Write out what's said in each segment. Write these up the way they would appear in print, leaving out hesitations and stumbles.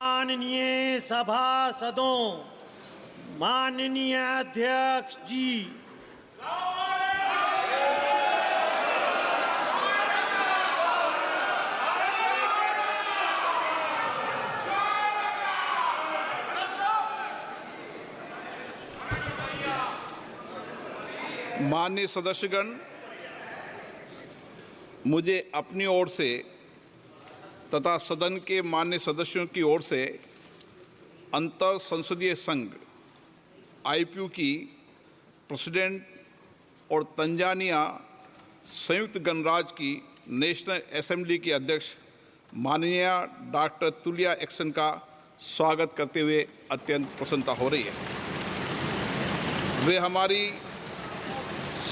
माननीय सभासदों, माननीय अध्यक्ष जी, माननीय सदस्यगण, मुझे अपनी ओर से तथा सदन के माननीय सदस्यों की ओर से अंतर संसदीय संघ आईपीयू की प्रेसिडेंट और तंजानिया संयुक्त गणराज्य की नेशनल असेंबली की अध्यक्ष माननीय डॉक्टर तुलिया एक्सन का स्वागत करते हुए अत्यंत प्रसन्नता हो रही है। वे हमारी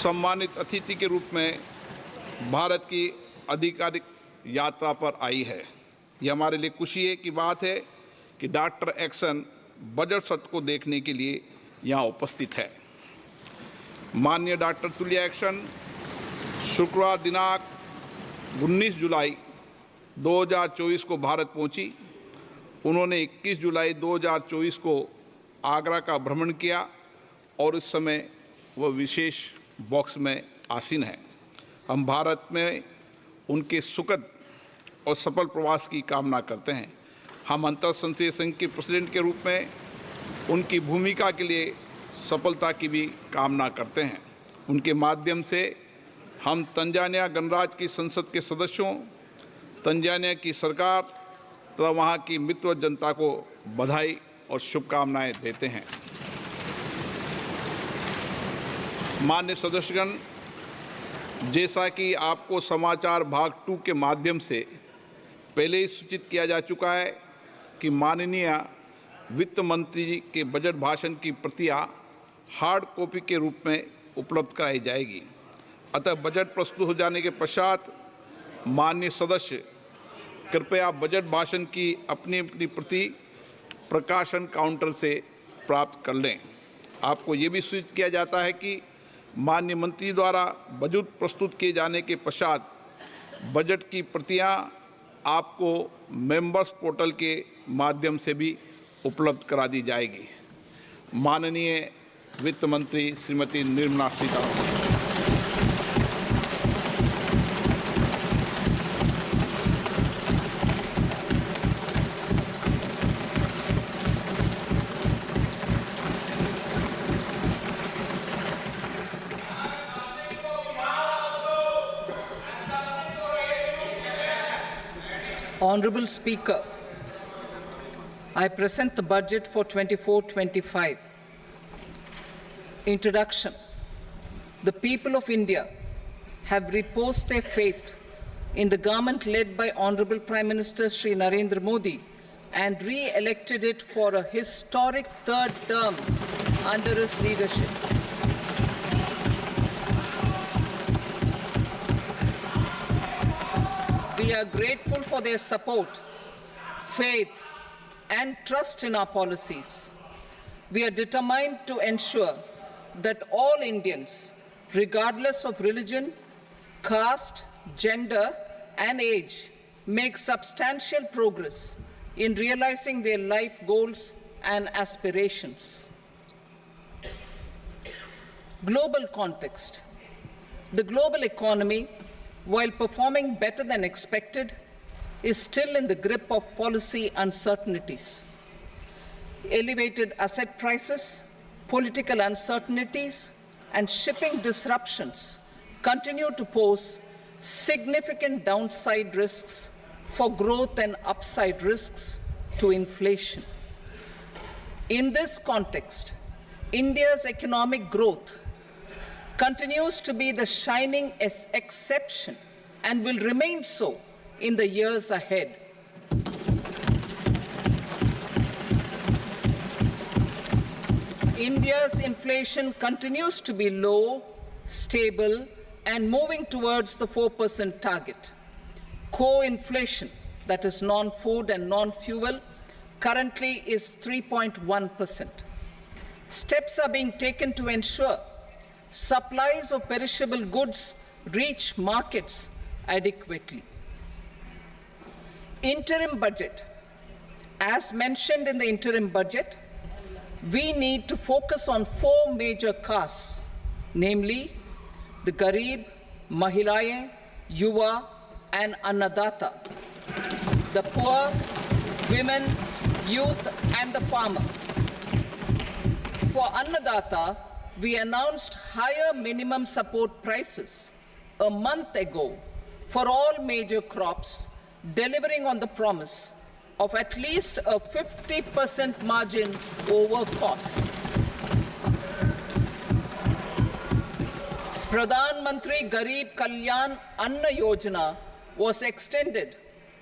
सम्मानित अतिथि के रूप में भारत की आधिकारिक यात्रा पर आई है। ये हमारे लिए खुशी की बात है कि डॉक्टर एक्सन बजट सत्र को देखने के लिए यहाँ उपस्थित है। माननीय डॉक्टर तुलिया एक्सन शुक्रवार दिनांक 19 जुलाई 2024 को भारत पहुंची। उन्होंने 21 जुलाई 2024 को आगरा का भ्रमण किया और इस समय वह विशेष बॉक्स में आसीन है। हम भारत में उनके सुखद और सफल प्रवास की कामना करते हैं। हम अंतर संसदीय संघ के प्रेसिडेंट के रूप में उनकी भूमिका के लिए सफलता की भी कामना करते हैं। उनके माध्यम से हम तंजानिया गणराज्य की संसद के सदस्यों, तंजानिया की सरकार तथा वहाँ की मित्र जनता को बधाई और शुभकामनाएं देते हैं। माननीय सदस्यगण, जैसा कि आपको समाचार भाग 2 के माध्यम से पहले ही सूचित किया जा चुका है कि माननीय वित्त मंत्री जी के बजट भाषण की प्रतियां हार्ड कॉपी के रूप में उपलब्ध कराई जाएगी। अतः बजट प्रस्तुत हो जाने के पश्चात माननीय सदस्य कृपया बजट भाषण की अपनी अपनी प्रति प्रकाशन काउंटर से प्राप्त कर लें। आपको ये भी सूचित किया जाता है कि माननीय मंत्री द्वारा बजट प्रस्तुत किए जाने के पश्चात बजट की प्रतियां आपको मेंबर्स पोर्टल के माध्यम से भी उपलब्ध करा दी जाएगी। माननीय वित्त मंत्री Shrimati Nirmala Sitharaman. Honorable Speaker, I present the budget for 24-25. Introduction. The people of India have reposed their faith in the government led by Honorable Prime Minister Shri Narendra Modi and re-elected it for a historic third term under his leadership. We are grateful for their support, faith, and trust in our policies. We are determined to ensure that all Indians, regardless of religion, caste, gender, and age, make substantial progress in realizing their life goals and aspirations. Global context. The global economy, while performing better than expected, is still in the grip of policy uncertainties. Elevated asset prices, political uncertainties, and shipping disruptions continue to pose significant downside risks for growth and upside risks to inflation. In this context, India's economic growth continues to be the shining exception and will remain so in the years ahead. India's inflation continues to be low, stable, and moving towards the 4% target. Core inflation, that is non-food and non-fuel, currently is 3.1%. Steps are being taken to ensure supplies of perishable goods reach markets adequately. Interim budget As mentioned in the interim budget, we need to focus on 4 major castes, namely the Garib, Mahilaye, Yuva, and Annadata, the poor, women, youth, and the farmer. For Annadata, we announced higher minimum support prices a month ago for all major crops, delivering on the promise of at least a 50% margin over costs. Pradhan Mantri Garib Kalyan Anna Yojana was extended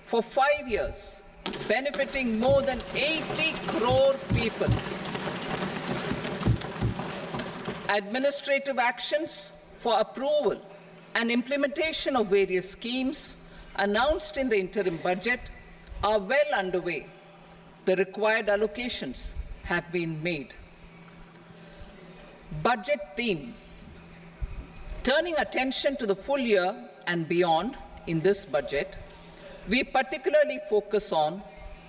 for 5 years, benefiting more than 80 crore people. Administrative actions for approval and implementation of various schemes announced in the interim budget are well underway. The required allocations have been made. Budget theme. Turning attention to the full year and beyond in this budget, we particularly focus on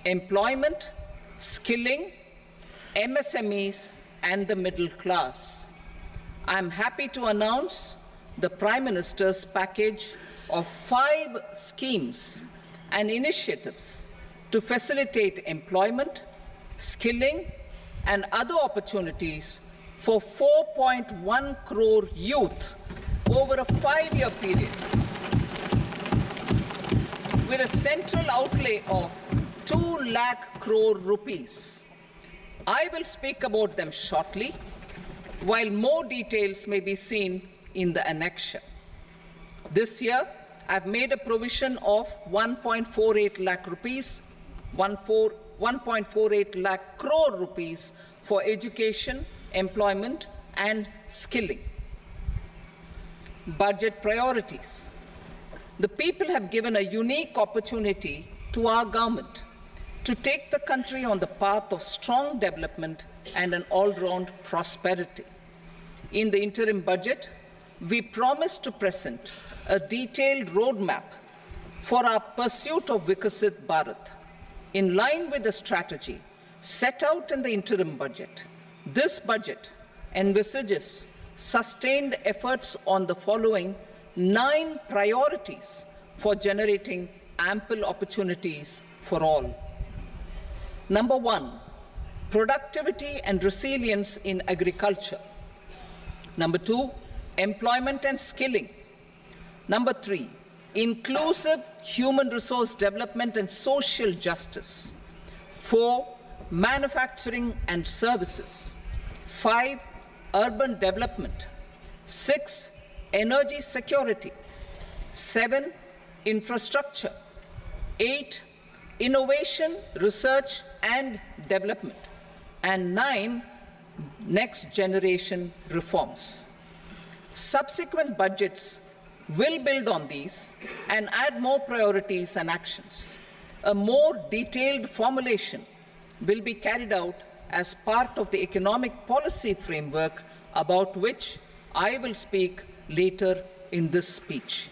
employment, skilling, MSMEs, and the middle class. I am happy to announce the Prime Minister's package of 5 schemes and initiatives to facilitate employment, skilling, and other opportunities for 4.1 crore youth over a 5-year period, with a central outlay of 2 lakh crore rupees. I will speak about them shortly, while more details may be seen in the annexure. This year, I've made a provision of 1.48 lakh rupees, 1.48 lakh crore rupees for education, employment, and skilling. Budget priorities. The people have given a unique opportunity to our government to take the country on the path of strong development and an all-round prosperity. In the interim budget, we promised to present a detailed roadmap for our pursuit of Vikasit Bharat. In line with the strategy set out in the interim budget, this budget envisages sustained efforts on the following 9 priorities for generating ample opportunities for all. Number 1, productivity and resilience in agriculture. Number 2, employment and skilling. Number 3, inclusive human resource development and social justice. 4, manufacturing and services. 5, urban development. 6, energy security. 7, infrastructure. 8, innovation, research and development. And 9, next generation reforms. Subsequent budgets will build on these and add more priorities and actions. A more detailed formulation will be carried out as part of the economic policy framework, about which I will speak later in this speech.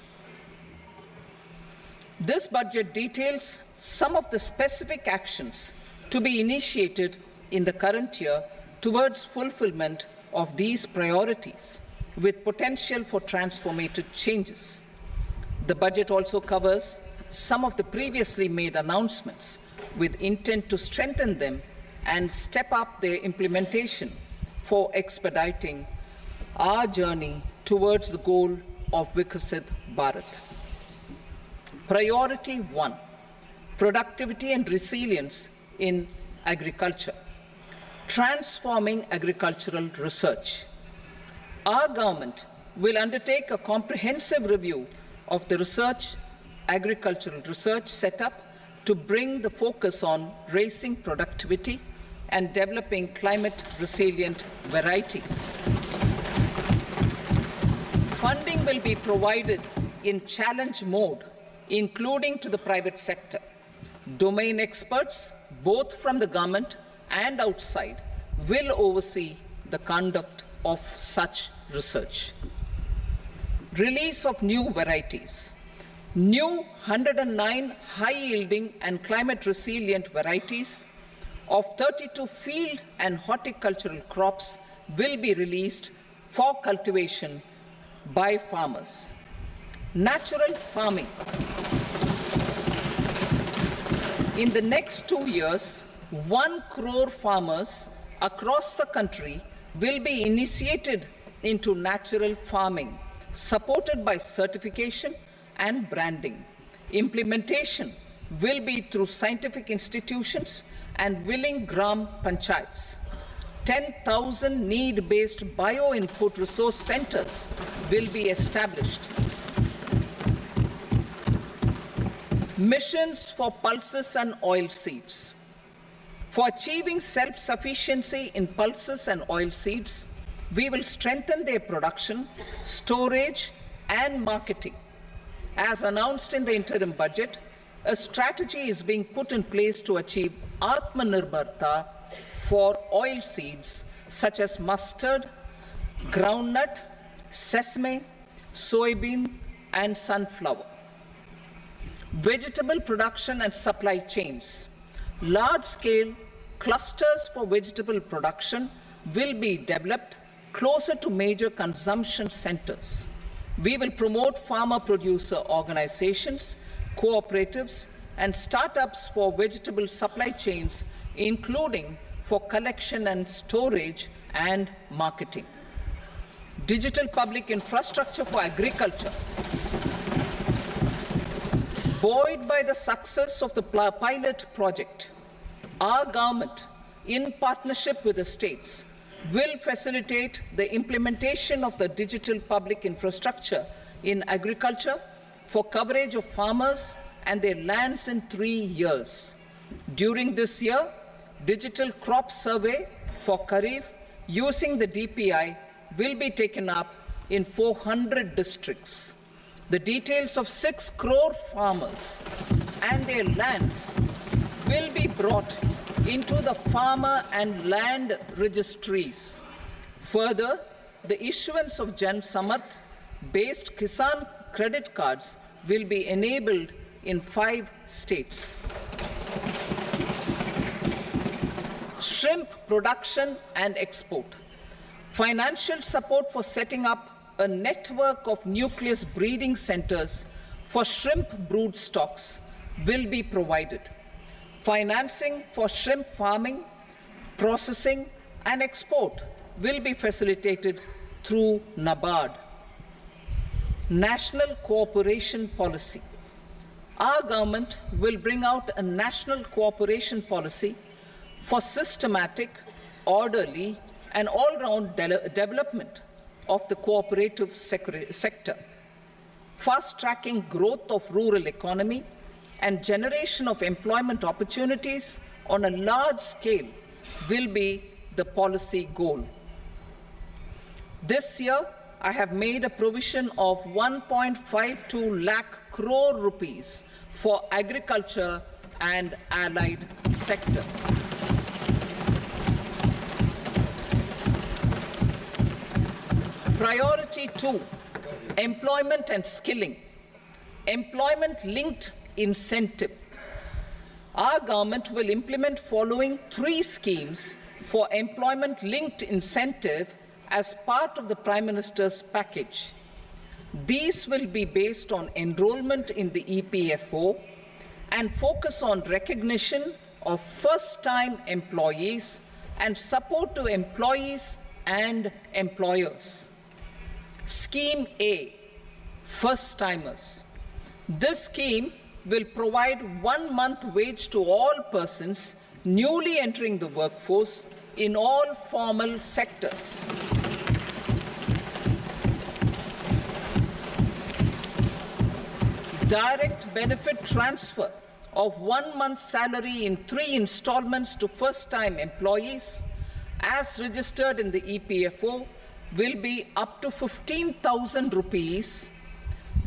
This budget details some of the specific actions to be initiated in the current year towards fulfillment of these priorities, with potential for transformative changes. The budget also covers some of the previously made announcements, with intent to strengthen them and step up their implementation for expediting our journey towards the goal of Vikasit Bharat. Priority 1, productivity and resilience in agriculture. Transforming agricultural research. Our government will undertake a comprehensive review of the agricultural research setup to bring the focus on raising productivity and developing climate-resilient varieties. Funding will be provided in challenge mode, including to the private sector. Domain experts, both from the government and outside, will oversee the conduct of such research. Release of new varieties. New 109 high-yielding and climate-resilient varieties of 32 field and horticultural crops will be released for cultivation by farmers. Natural farming. In the next 2 years, 1 crore farmers across the country will be initiated into natural farming, supported by certification and branding. Implementation will be through scientific institutions and willing gram panchayats. 10,000 need-based bio-input resource centers will be established. Missions for pulses and oilseeds. For achieving self-sufficiency in pulses and oilseeds, we will strengthen their production, storage, and marketing. As announced in the interim budget, a strategy is being put in place to achieve Atmanirbharta for oilseeds such as mustard, groundnut, sesame, soybean, and sunflower. Vegetable production and supply chains. Large-scale clusters for vegetable production will be developed closer to major consumption centers. We will promote farmer-producer organizations, cooperatives, and startups for vegetable supply chains, including for collection and storage and marketing. Digital public infrastructure for agriculture. Buoyed by the success of the pilot project, our government, in partnership with the states, will facilitate the implementation of the digital public infrastructure in agriculture for coverage of farmers and their lands in 3 years. During this year, digital crop survey for Kharif using the DPI will be taken up in 400 districts. The details of 6 crore farmers and their lands will be brought into the farmer and land registries. Further, the issuance of Jan Samarth-based Kisan credit cards will be enabled in 5 states. Shrimp production and export. Financial support for setting up a network of nucleus breeding centers for shrimp brood stocks will be provided. Financing for shrimp farming, processing, and export will be facilitated through NABARD. National cooperation policy. Our government will bring out a national cooperation policy for systematic, orderly, and all-round development of the cooperative sector, fast-tracking growth of rural economy and generation of employment opportunities on a large scale will be the policy goal. This year, I have made a provision of 1.52 lakh crore rupees for agriculture and allied sectors. Priority 2, employment and skilling. Employment-linked incentive. Our government will implement following 3 schemes for employment-linked incentive as part of the Prime Minister's package. These will be based on enrollment in the EPFO and focus on recognition of first-time employees and support to employees and employers. Scheme A, first-timers. This scheme will provide 1 month wage to all persons newly entering the workforce in all formal sectors. Direct benefit transfer of 1 month's salary in 3 installments to first-time employees as registered in the EPFO will be up to 15,000 rupees.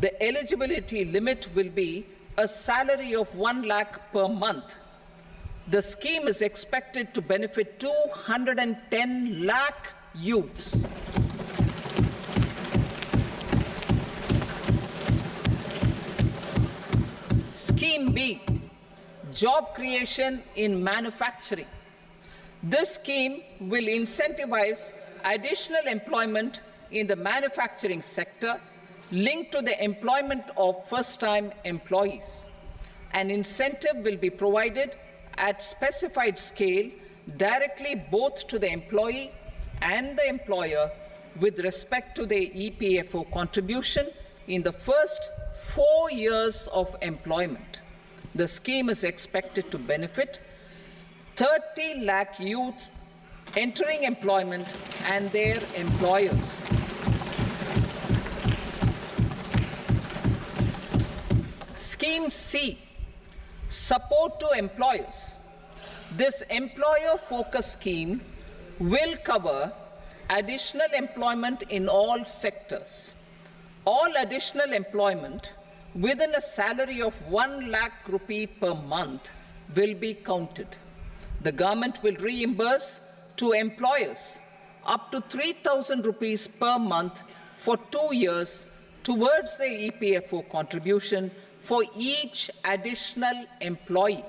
The eligibility limit will be a salary of 1 lakh per month. The scheme is expected to benefit 210 lakh youths. Scheme B, job creation in manufacturing. This scheme will incentivize additional employment in the manufacturing sector linked to the employment of first-time employees. An incentive will be provided at specified scale directly both to the employee and the employer with respect to the EPFO contribution in the first 4 years of employment. The scheme is expected to benefit 30 lakh youth entering employment and their employers. Scheme C, support to employers. This employer-focused scheme will cover additional employment in all sectors. All additional employment within a salary of 1 lakh rupee per month will be counted. The government will reimburse to employers up to 3,000 rupees per month for 2 years towards the EPFO contribution for each additional employee.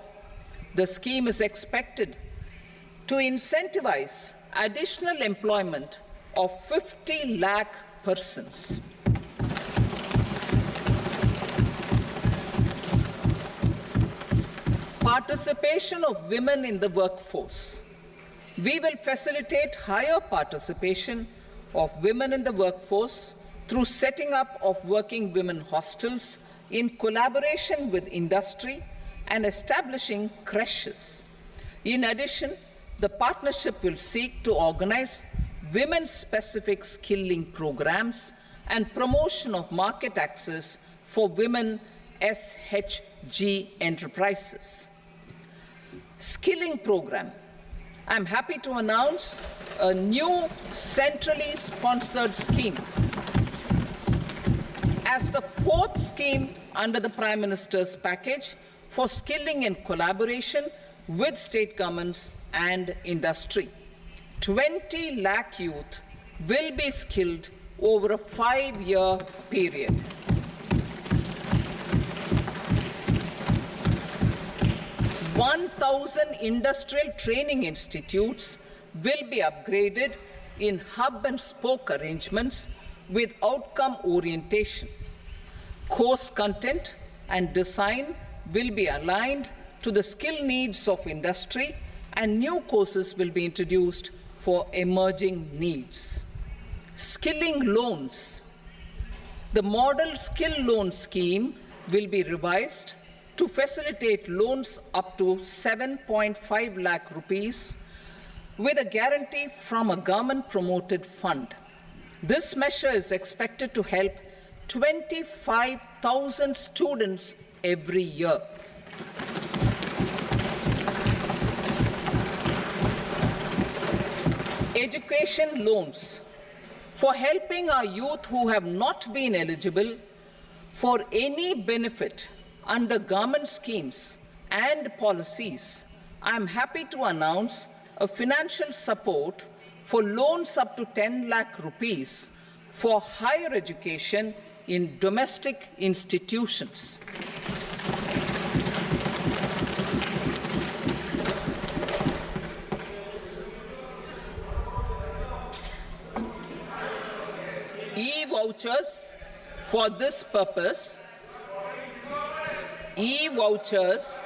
The scheme is expected to incentivize additional employment of 50 lakh persons. Participation of women in the workforce. We will facilitate higher participation of women in the workforce through setting up of working women hostels in collaboration with industry and establishing creches. In addition, the partnership will seek to organize women-specific skilling programs and promotion of market access for women SHG enterprises. Skilling program. I'm happy to announce a new centrally sponsored scheme as the fourth scheme under the Prime Minister's package for skilling in collaboration with state governments and industry. 20 lakh youth will be skilled over a 5-year period. "1,000 industrial training institutes will be upgraded in hub and spoke arrangements with outcome orientation. Course content and design will be aligned to the skill needs of industry, and new courses will be introduced for emerging needs. Skilling loans. The model skill loan scheme will be revised to facilitate loans up to 7.5 lakh rupees with a guarantee from a government-promoted fund. This measure is expected to help 25,000 students every year. Education loans. For helping our youth who have not been eligible for any benefit under government schemes and policies, I am happy to announce a financial support for loans up to 10 lakh rupees for higher education in domestic institutions. E-vouchers for this purpose. E-vouchers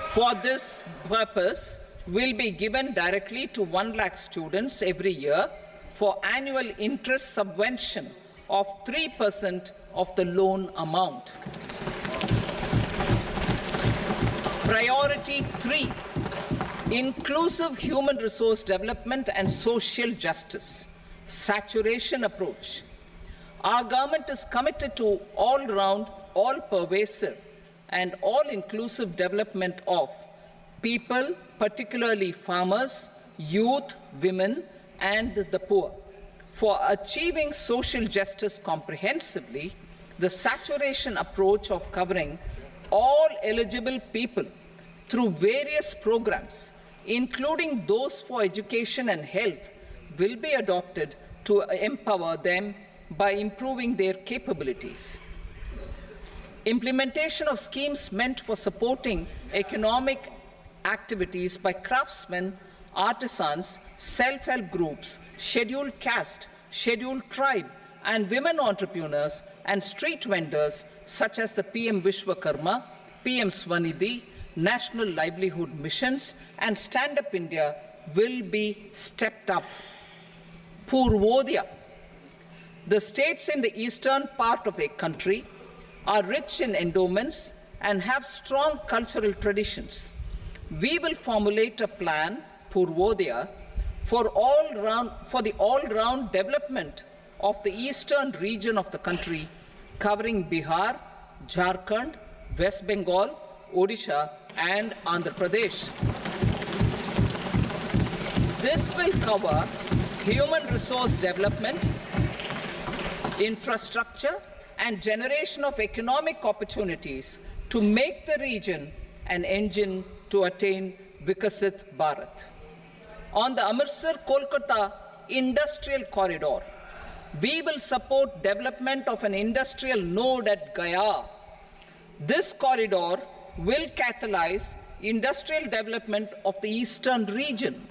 for this purpose will be given directly to 1 lakh students every year for annual interest subvention of 3% of the loan amount. Priority 3, inclusive human resource development and social justice, saturation approach. Our government is committed to all-round, all-pervasive and all-inclusive development of people, particularly farmers, youth, women, and the poor. For achieving social justice comprehensively, the saturation approach of covering all eligible people through various programs, including those for education and health, will be adopted to empower them by improving their capabilities. Implementation of schemes meant for supporting economic activities by craftsmen artisans, self-help groups, scheduled caste, scheduled tribe, and women entrepreneurs and street vendors such as the PM Vishwakarma, PM Swanidhi, National Livelihood Missions, and Stand Up India will be stepped up. Purvodaya. The states in the eastern part of the country are rich in endowments and have strong cultural traditions. We will formulate a plan, Purvodaya, for the all-round development of the eastern region of the country, covering Bihar, Jharkhand, West Bengal, Odisha, and Andhra Pradesh. This will cover human resource development, infrastructure, and generation of economic opportunities to make the region an engine to attain Vikasit Bharat. On the Amritsar-Kolkata Industrial Corridor, we will support development of an industrial node at Gaya. This corridor will catalyze industrial development of the eastern region.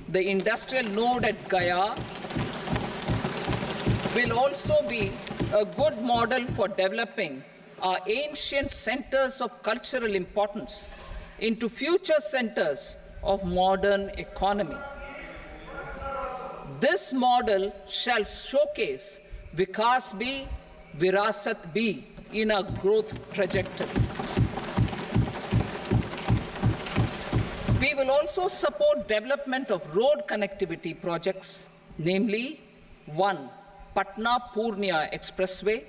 The industrial node at Gaya will also be a good model for developing our ancient centers of cultural importance into future centers of modern economy. This model shall showcase Vikas B, Virasat B in our growth trajectory. We will also support development of road connectivity projects, namely 1. Patna-Purnia Expressway,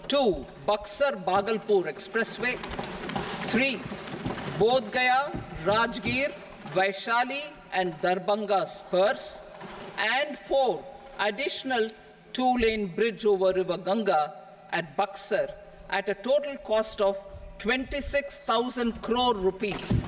2. Buxar-Bhagalpur Expressway, 3. Bodh Gaya, Rajgir, Vaishali and Darbhanga spurs, and 4. Additional 2-lane bridge over River Ganga at Buxar at a total cost of 26,000 crore rupees.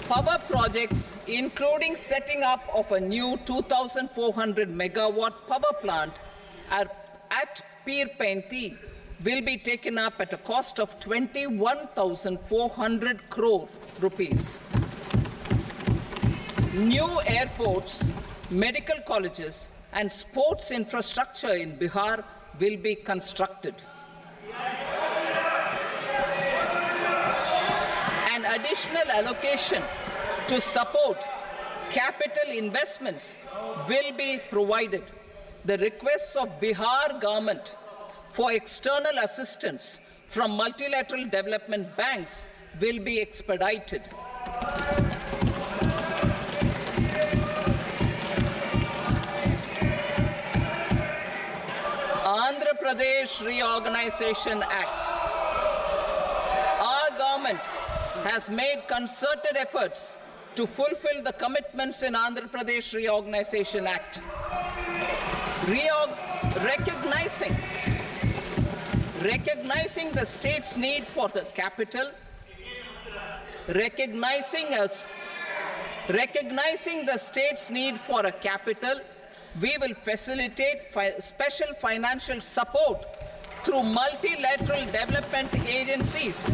Power projects, including setting up of a new 2,400 megawatt power plant at Pir Painti, will be taken up at a cost of 21,400 crore rupees. New airports, medical colleges, and sports infrastructure in Bihar will be constructed. An additional allocation to support capital investments will be provided. The requests of Bihar government for external assistance from multilateral development banks will be expedited. Andhra Pradesh Reorganization Act. Our government has made concerted efforts to fulfill the commitments in Andhra Pradesh Reorganization Act. Recognizing the state's need for the capital, recognizing the state's need for a capital, we will facilitate special financial support through multilateral development agencies.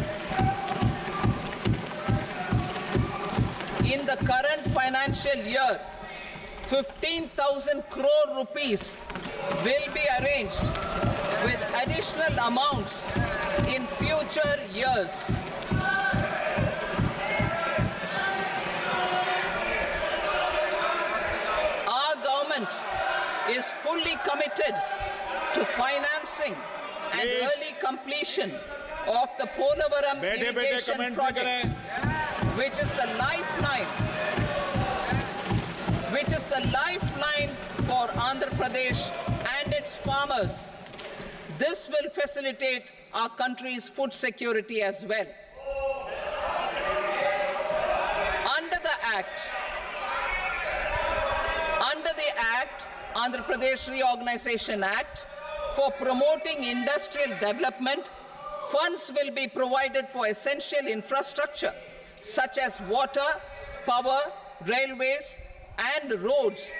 In the current financial year, 15,000 crore rupees will be arranged with additional amounts in future years. Our government is fully committed to financing and early completion of the Polavaram irrigation project, which is the lifeline for Andhra Pradesh and its farmers. This will facilitate our country's food security as well. Under the Act, Andhra Pradesh Reorganization Act, for promoting industrial development, funds will be provided for essential infrastructure such as water, power, railways, and roads.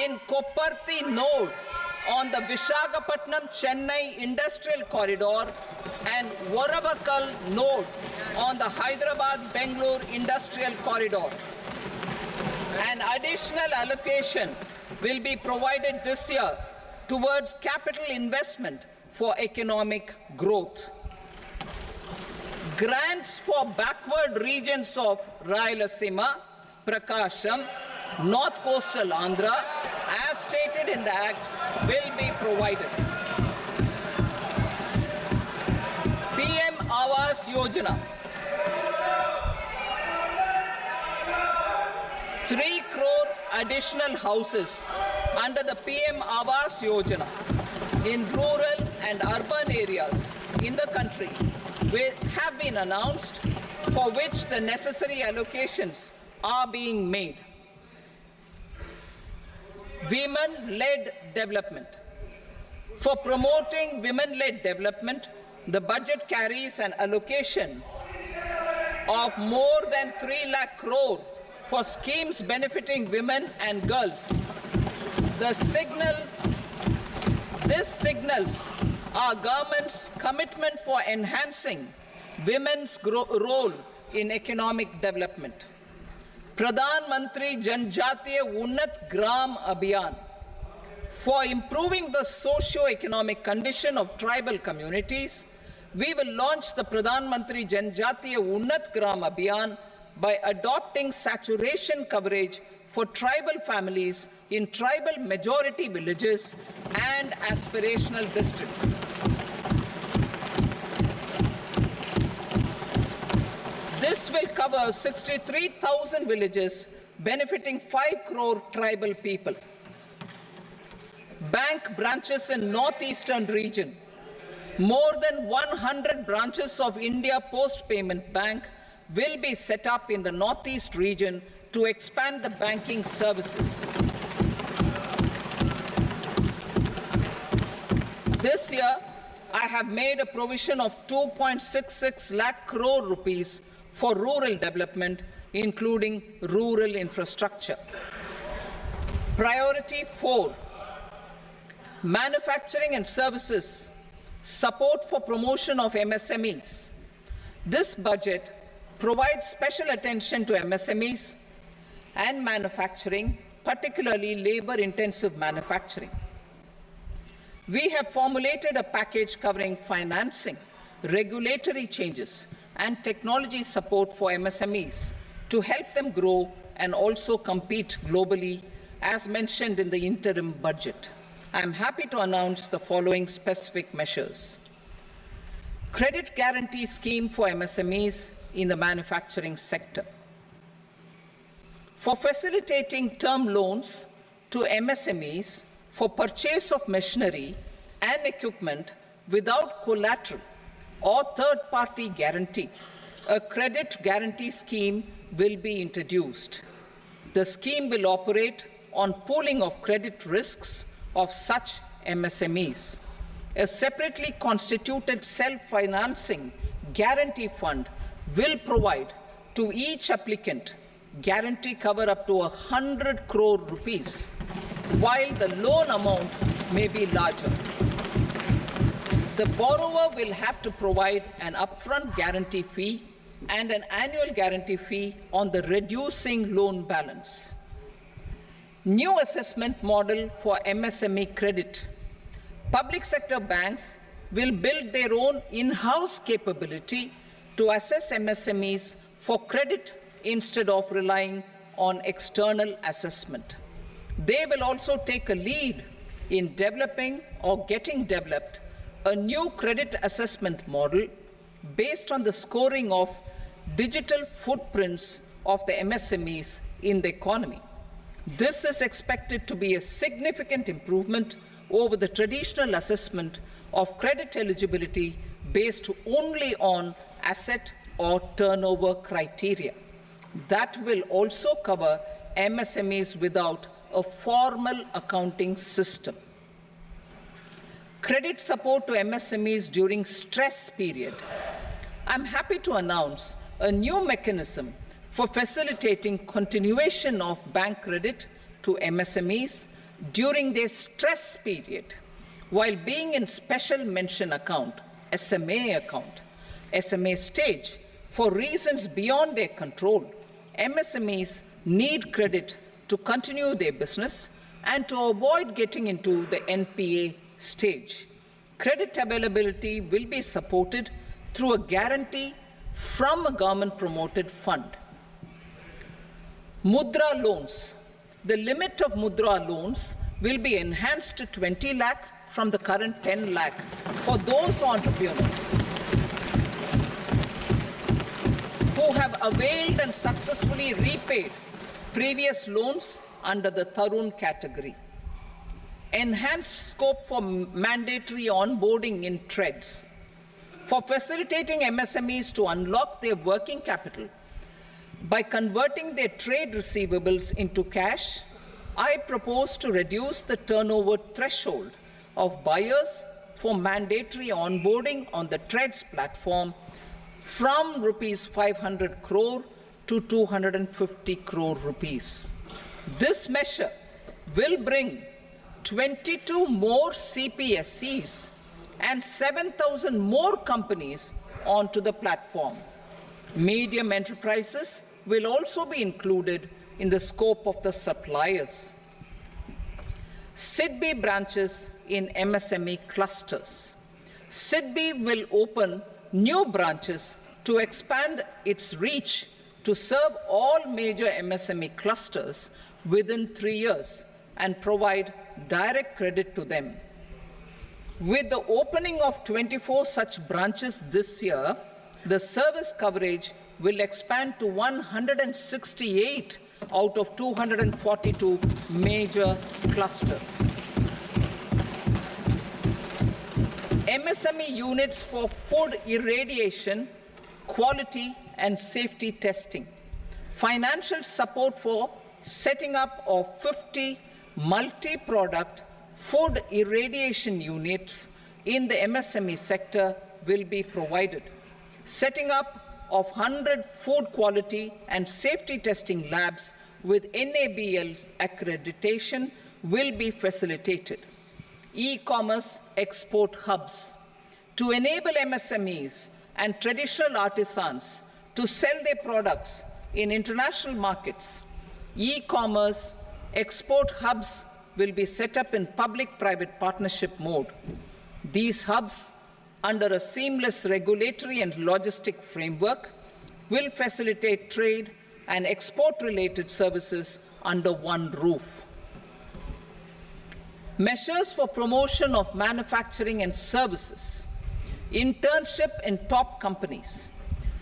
In Kopparthi node on the Visakhapatnam-Chennai Industrial Corridor, and Varavakal node on the Hyderabad-Bengaluru Industrial Corridor. An additional allocation will be provided this year towards capital investment for economic growth. Grants for backward regions of Rayalasima, Prakasham, North Coastal Andhra, as stated in the Act, will be provided. PM Awas Yojana. 3 crore additional houses under the PM Awas Yojana in rural and urban areas in the country have been announced, for which the necessary allocations are being made. Women-led development. For promoting women-led development, the budget carries an allocation of more than 3 lakh crore for schemes benefiting women and girls. This signals our government's commitment for enhancing women's role in economic development. Pradhan Mantri Janjatiya Unnat Gram Abhiyan. For improving the socio-economic condition of tribal communities, we will launch the Pradhan Mantri Janjatiya Unnat Gram Abhiyan by adopting saturation coverage for tribal families in tribal majority villages and aspirational districts. This will cover 63,000 villages, benefiting 5 crore tribal people. Bank branches in northeastern region. More than 100 branches of India Post Payment Bank will be set up in the northeast region to expand the banking services. This year, I have made a provision of 2.66 lakh crore rupees for rural development, including rural infrastructure. Priority 4, manufacturing and services, support for promotion of MSMEs. This budget provides special attention to MSMEs and manufacturing, particularly labor-intensive manufacturing. We have formulated a package covering financing, regulatory changes, and technology support for MSMEs to help them grow and also compete globally, as mentioned in the interim budget. I am happy to announce the following specific measures. Credit guarantee scheme for MSMEs in the manufacturing sector. For facilitating term loans to MSMEs for purchase of machinery and equipment without collateral or third-party guarantee, a credit guarantee scheme will be introduced. The scheme will operate on pooling of credit risks of such MSMEs. A separately constituted self-financing guarantee fund will provide to each applicant guarantee cover up to 100 crore rupees, while the loan amount may be larger. The borrower will have to provide an upfront guarantee fee and an annual guarantee fee on the reducing loan balance. New assessment model for MSME credit. Public sector banks will build their own in-house capability to assess MSMEs for credit instead of relying on external assessment. They will also take a lead in developing or getting developed a new credit assessment model based on the scoring of digital footprints of the MSMEs in the economy. This is expected to be a significant improvement over the traditional assessment of credit eligibility based only on asset or turnover criteria. That will also cover MSMEs without a formal accounting system. Credit support to MSMEs during stress period. I'm happy to announce a new mechanism for facilitating continuation of bank credit to MSMEs during their stress period while being in special mention account SMA account, SMA stage, for reasons beyond their control, MSMEs need credit to continue their business and to avoid getting into the NPA stage. Credit availability will be supported through a guarantee from a government-promoted fund. Mudra loans. The limit of Mudra loans will be enhanced to 20 lakh from the current 10 lakh for those entrepreneurs who have availed and successfully repaid previous loans under the Tarun category. Enhanced scope for mandatory onboarding in TREDS. For facilitating MSMEs to unlock their working capital by converting their trade receivables into cash, I propose to reduce the turnover threshold of buyers for mandatory onboarding on the TREDS platform from rupees 500 crore to 250 crore rupees. This measure will bring 22 more CPSCs and 7,000 more companies onto the platform. Medium enterprises will also be included in the scope of the suppliers. SIDBI branches in MSME clusters. SIDBI will open new branches to expand its reach to serve all major MSME clusters within 3 years and provide direct credit to them. With the opening of 24 such branches this year, the service coverage will expand to 168 out of 242 major clusters. MSME units for food irradiation, quality and safety testing. Financial support for setting up of 50 multi-product food irradiation units in the MSME sector will be provided. Setting up of 100 food quality and safety testing labs with NABL accreditation will be facilitated. E-commerce export hubs. To enable MSMEs and traditional artisans to sell their products in international markets, e-commerce export hubs will be set up in public-private partnership mode. These hubs, under a seamless regulatory and logistic framework, will facilitate trade and export-related services under one roof. Measures for promotion of manufacturing and services. Internship in top companies.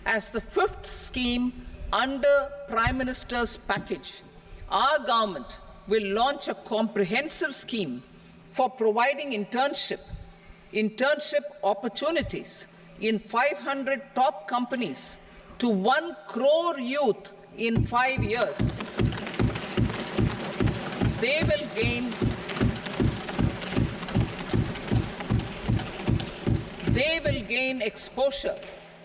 As the fifth scheme under Prime Minister's package, our government will launch a comprehensive scheme for providing internship opportunities in 500 top companies to 1 crore youth in 5 years. They will gain exposure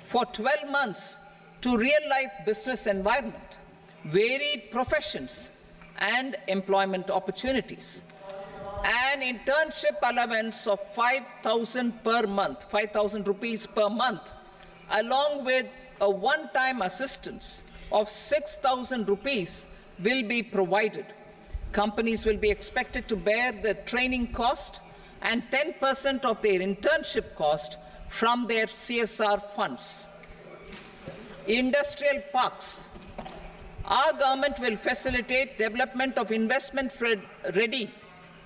for 12 months to real-life business environment, varied professions, and employment opportunities. An internship allowance of 5,000 per month, 5,000 rupees per month, along with a one-time assistance of 6,000 rupees will be provided. Companies will be expected to bear the training cost and 10% of their internship cost from their CSR funds. Industrial parks. Our government will facilitate development of investment-ready,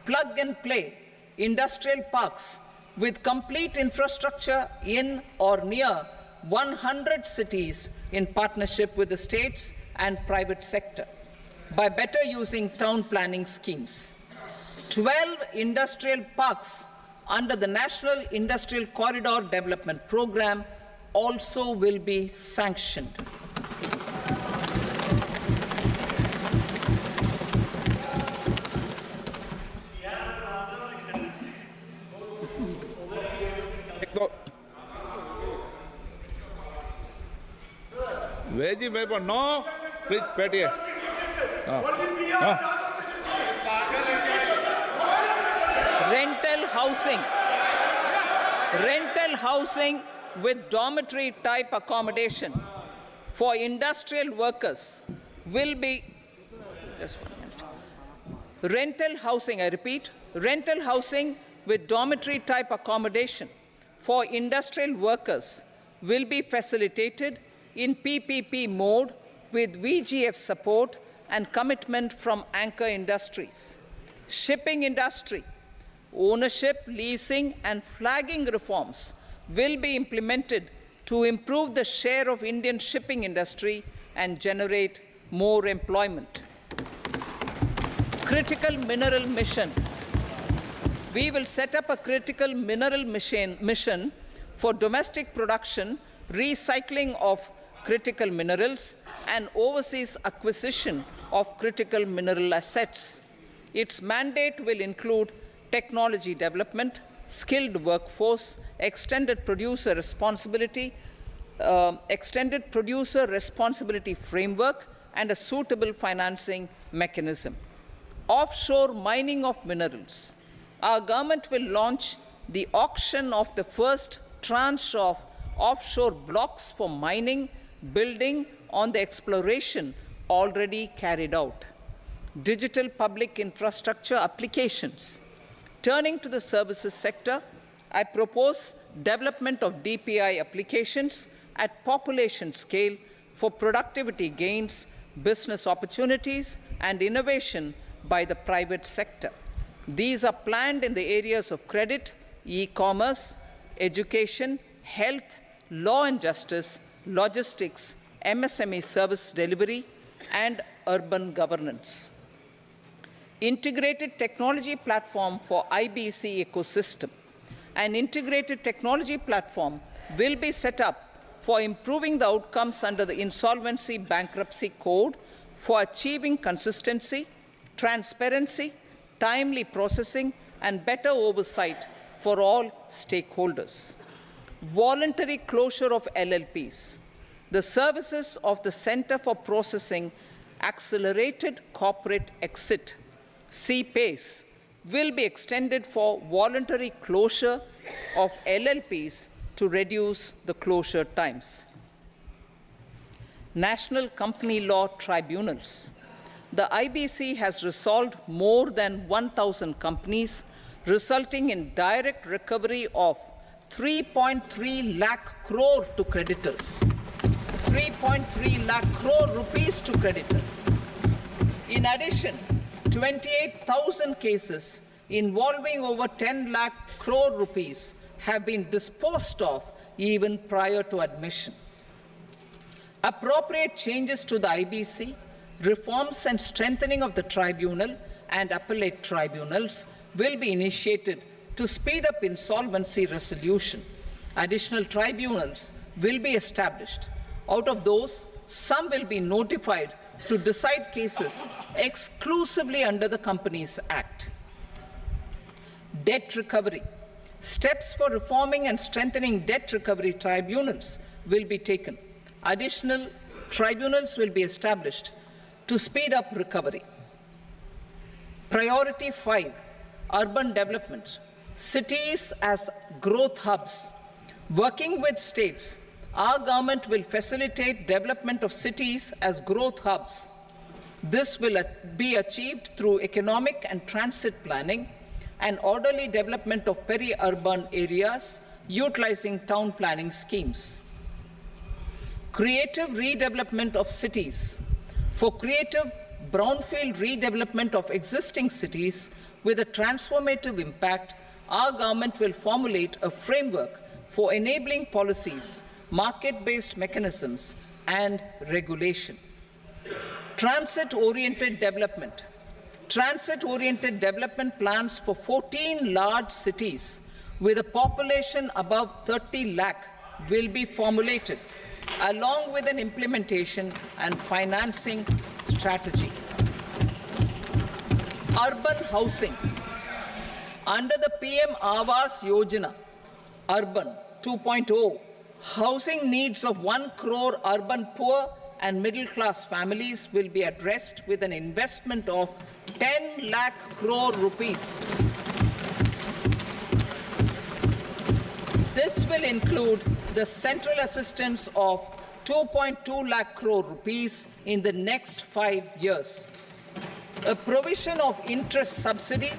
plug-and-play industrial parks with complete infrastructure in or near 100 cities in partnership with the states and private sector by better using town planning schemes. 12 industrial parks under the National Industrial Corridor Development Program also will be sanctioned. Veggie paper, no. Please, Patty. Rental housing. Rental housing with dormitory type accommodation for industrial workers will be, just 1 minute. Rental housing, I repeat, rental housing with dormitory type accommodation for industrial workers will be facilitated in PPP mode with VGF support and commitment from anchor industries. Shipping industry, ownership, leasing, and flagging reforms will be implemented to improve the share of Indian shipping industry and generate more employment. Critical mineral mission. We will set up a critical mineral mission for domestic production, recycling of critical minerals, and overseas acquisition of critical mineral assets. Its mandate will include technology development, skilled workforce, extended producer responsibility framework, and a suitable financing mechanism. Offshore mining of minerals. Our government will launch the auction of the first tranche of offshore blocks for mining, building on the exploration already carried out. Digital public infrastructure applications. Turning to the services sector, I propose development of DPI applications at population scale for productivity gains, business opportunities, and innovation by the private sector. These are planned in the areas of credit, e-commerce, education, health, law and justice, logistics, MSME service delivery, and urban governance. Integrated technology platform for IBC ecosystem. An integrated technology platform will be set up for improving the outcomes under the Insolvency Bankruptcy Code for achieving consistency, transparency, timely processing, and better oversight for all stakeholders. Voluntary closure of LLPs. The services of the Center for Processing Accelerated Corporate Exit, CPACE, will be extended for voluntary closure of LLPs to reduce the closure times. National Company Law Tribunals. The IBC has resolved more than 1,000 companies, resulting in direct recovery of 3.3 lakh crore to creditors. 3.3 lakh crore rupees to creditors. In addition, 28,000 cases involving over 10 lakh crore rupees have been disposed of even prior to admission. Appropriate changes to the IBC, reforms and strengthening of the tribunal and appellate tribunals will be initiated to speed up insolvency resolution. Additional tribunals will be established. Out of those, some will be notified to decide cases exclusively under the Companies Act. Debt recovery. Steps for reforming and strengthening debt recovery tribunals will be taken. Additional tribunals will be established to speed up recovery. Priority 5, urban development. Cities as growth hubs. Working with states, our government will facilitate development of cities as growth hubs. This will be achieved through economic and transit planning and orderly development of peri-urban areas utilizing town planning schemes. Creative redevelopment of cities. For creative brownfield redevelopment of existing cities with a transformative impact, our government will formulate a framework for enabling policies, market-based mechanisms, and regulation. Transit-oriented development. Transit-oriented development plans for 14 large cities with a population above 30 lakh will be formulated, along with an implementation and financing strategy. Urban housing. Under the PM Awas Yojana, Urban 2.0, housing needs of 1 crore urban poor and middle-class families will be addressed with an investment of 10 lakh crore rupees. This will include the central assistance of 2.2 lakh crore rupees in the next 5 years. A provision of interest subsidy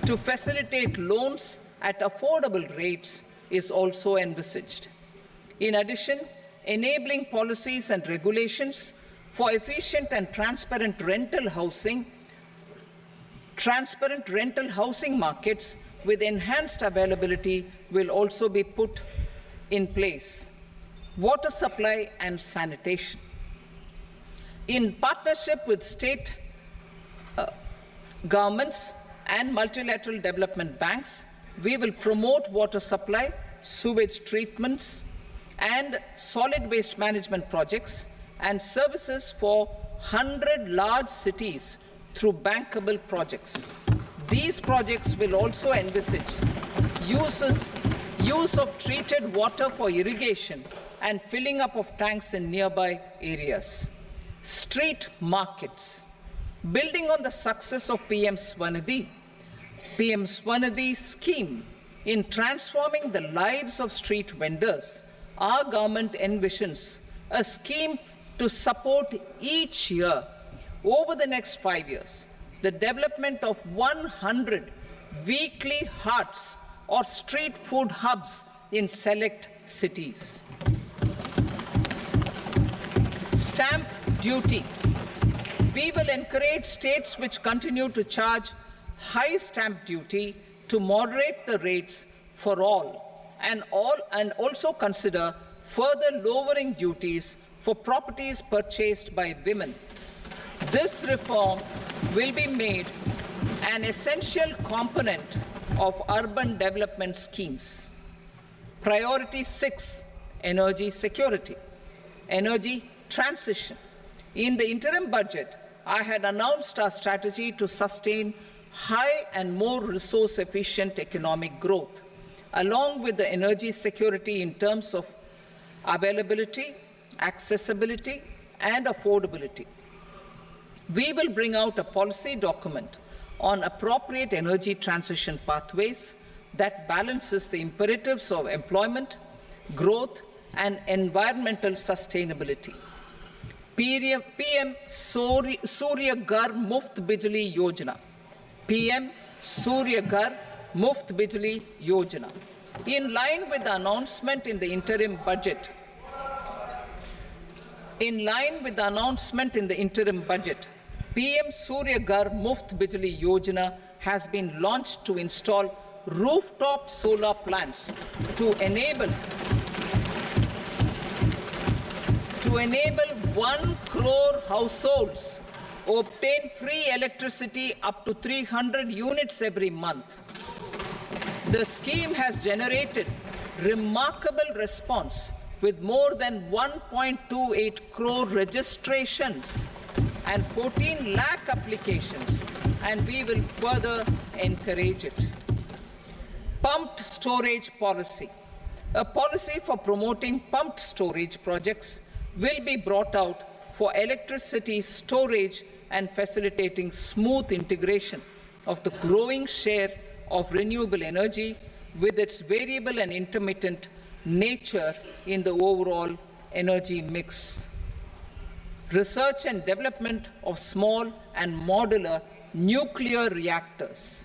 to facilitate loans at affordable rates is also envisaged. In addition, enabling policies and regulations for efficient and transparent rental housing markets with enhanced availability will also be put in place. Water supply and sanitation. In partnership with state governments and multilateral development banks, we will promote water supply, sewage treatments, and solid waste management projects and services for 100 large cities through bankable projects. These projects will also envisage use of treated water for irrigation and filling up of tanks in nearby areas. Street markets. Building on the success of PM Swanidhi scheme in transforming the lives of street vendors, our government envisions a scheme to support each year over the next 5 years the development of 100 weekly hearts or street food hubs in select cities. Stamp duty. We will encourage states which continue to charge high stamp duty to moderate the rates for all and also consider further lowering duties for properties purchased by women. This reform will be made an essential component of urban development schemes. Priority 6, energy security, energy transition. In the interim budget, I had announced our strategy to sustain high and more resource-efficient economic growth, along with the energy security in terms of availability, accessibility, and affordability. We will bring out a policy document on appropriate energy transition pathways that balances the imperatives of employment, growth, and environmental sustainability. PM Surya Ghar Muft Bijli Yojana. PM Surya Ghar Muft Bijli Yojana. In line with the announcement in the interim budget, PM Surya Ghar Muft Bijli Yojana has been launched to install rooftop solar plants to enable 1 crore households obtain free electricity up to 300 units every month. The scheme has generated remarkable response with more than 1.28 crore registrations and 14 lakh applications, and we will further encourage it. Pumped storage policy. A policy for promoting pumped storage projects will be brought out for electricity storage and facilitating smooth integration of the growing share of renewable energy with its variable and intermittent nature in the overall energy mix. Research and development of small and modular nuclear reactors.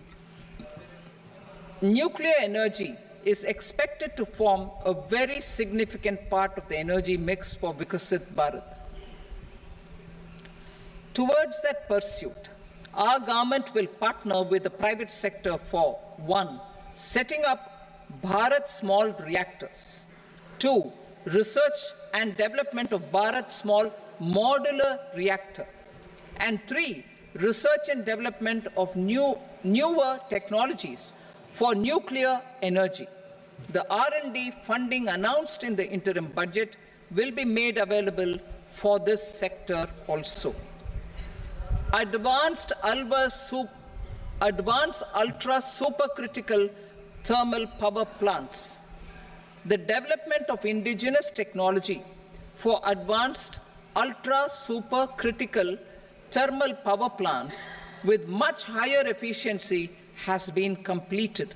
Nuclear energy is expected to form a very significant part of the energy mix for Vikasit Bharat. Towards that pursuit, our government will partner with the private sector for 1. Setting up Bharat Small Reactors, 2. Research and development of Bharat Small Modular Reactor, and 3. Research and development of newer technologies for nuclear energy. The R&D funding announced in the interim budget will be made available for this sector also. Advanced ultra supercritical thermal power plants. The development of indigenous technology for advanced ultra supercritical thermal power plants with much higher efficiency has been completed.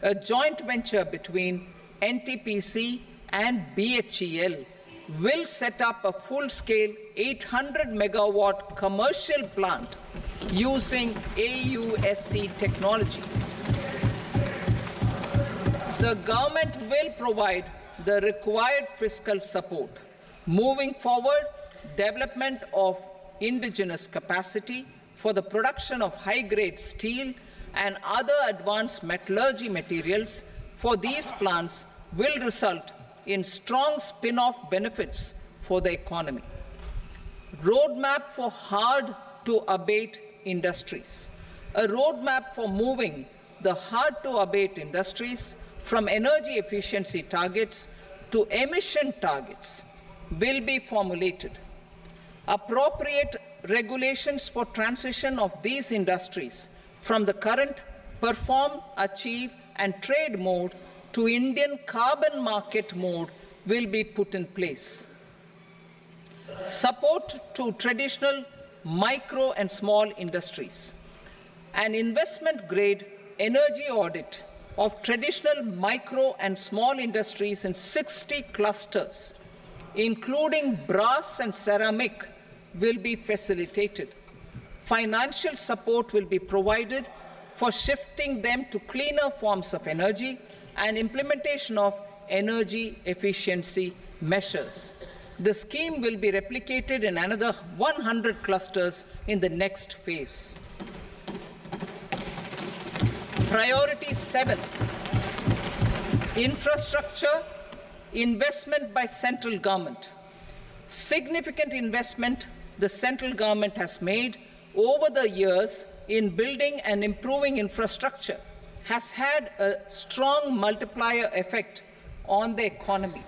A joint venture between NTPC and BHEL will set up a full-scale 800 megawatt commercial plant using AUSC technology. The government will provide the required fiscal support. Moving forward, development of indigenous capacity for the production of high-grade steel and other advanced metallurgy materials for these plants will result in strong spin-off benefits for the economy. Roadmap for hard-to-abate industries. A roadmap for moving the hard-to-abate industries from energy efficiency targets to emission targets will be formulated. Appropriate regulations for transition of these industries from the current perform, achieve, and trade mode to Indian carbon market mode will be put in place. Support to traditional micro and small industries. An investment-grade energy audit of traditional micro and small industries in 60 clusters, including brass and ceramic, will be facilitated. Financial support will be provided for shifting them to cleaner forms of energy and implementation of energy efficiency measures. The scheme will be replicated in another 100 clusters in the next phase. Priority 7, infrastructure investment by central government. Significant investment the central government has made over the years in building and improving infrastructure has had a strong multiplier effect on the economy.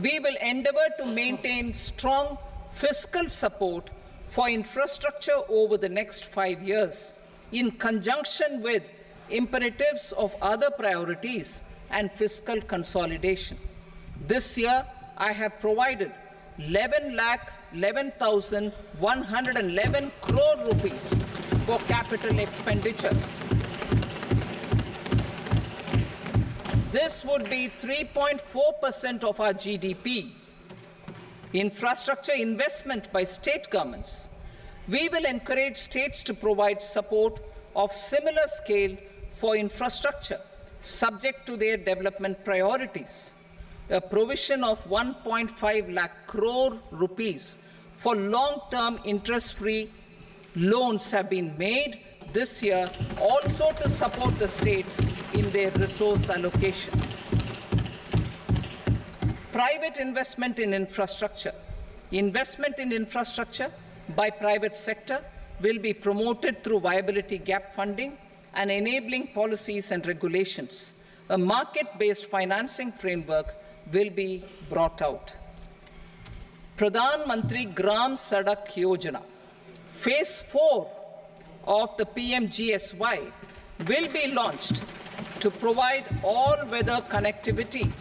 We will endeavor to maintain strong fiscal support for infrastructure over the next 5 years in conjunction with imperatives of other priorities and fiscal consolidation. This year, I have provided 11,11,111 crore rupees for capital expenditure. This would be 3.4% of our GDP. Infrastructure investment by state governments. We will encourage states to provide support of similar scale for infrastructure, subject to their development priorities. A provision of 1.5 lakh crore rupees for long-term interest-free loans have been made this year also to support the states in their resource allocation. Private investment in infrastructure. Investment in infrastructure by private sector will be promoted through viability gap funding and enabling policies and regulations. A market-based financing framework will be brought out. Pradhan Mantri Gram Sadak Yojana, Phase 4 of the PMGSY will be launched to provide all-weather connectivity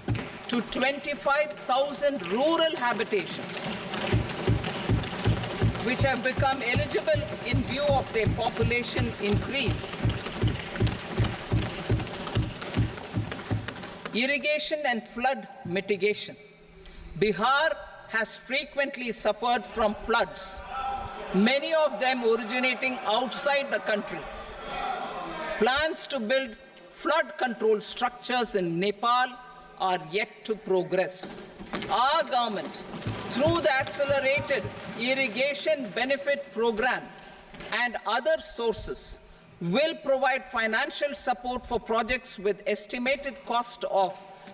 to 25,000 rural habitations, which have become eligible in view of their population increase. Irrigation and flood mitigation. Bihar has frequently suffered from floods, many of them originating outside the country. Plans to build flood control structures in Nepal are yet to progress. Our government, through the Accelerated Irrigation Benefit Program and other sources, will provide financial support for projects with estimated cost of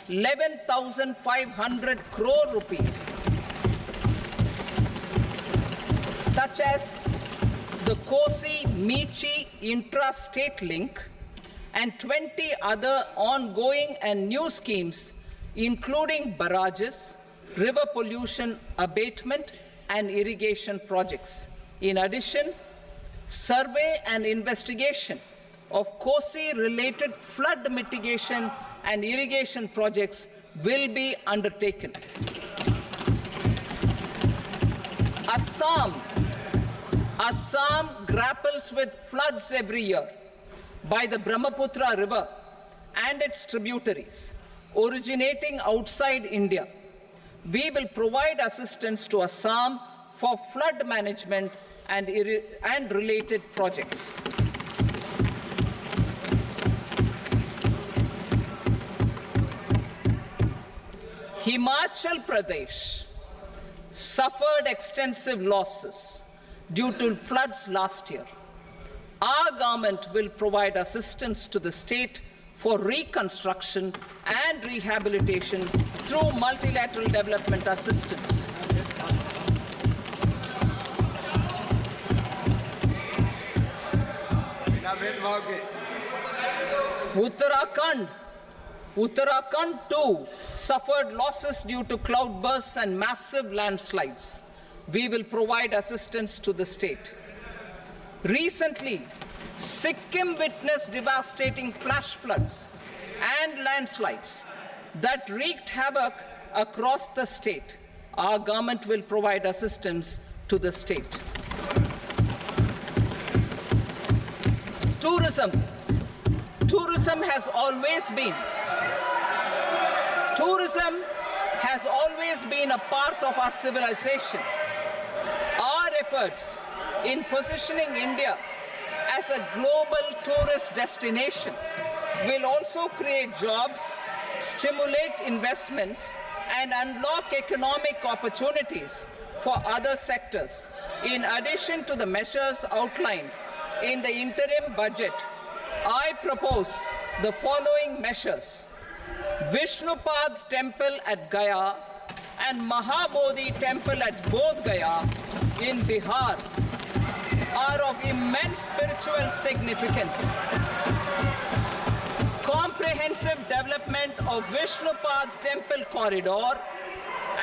11,500 crore rupees, such as the Kosi-Michi intra-state link and 20 other ongoing and new schemes, including barrages, river pollution abatement, and irrigation projects. In addition, survey and investigation of Kosi-related flood mitigation and irrigation projects will be undertaken. Assam grapples with floods every year by the Brahmaputra River and its tributaries. originating outside India. We will provide assistance to Assam for flood management and related projects. Himachal Pradesh suffered extensive losses due to floods last year. Our government will provide assistance to the state for reconstruction and rehabilitation through multilateral development assistance. Uttarakhand too suffered losses due to cloudbursts and massive landslides. We will provide assistance to the state. Recently, Sikkim witnessed devastating flash floods and landslides that wreaked havoc across the state. Our government will provide assistance to the state. Tourism has always been a part of our civilization. Our efforts in positioning India as a global tourist destination will also create jobs, stimulate investments, and unlock economic opportunities for other sectors. In addition to the measures outlined in the interim budget, I propose the following measures. Vishnupad Temple at Gaya and Mahabodhi Temple at Bodh Gaya in Bihar are of immense spiritual significance. Comprehensive development of Vishnupad Temple Corridor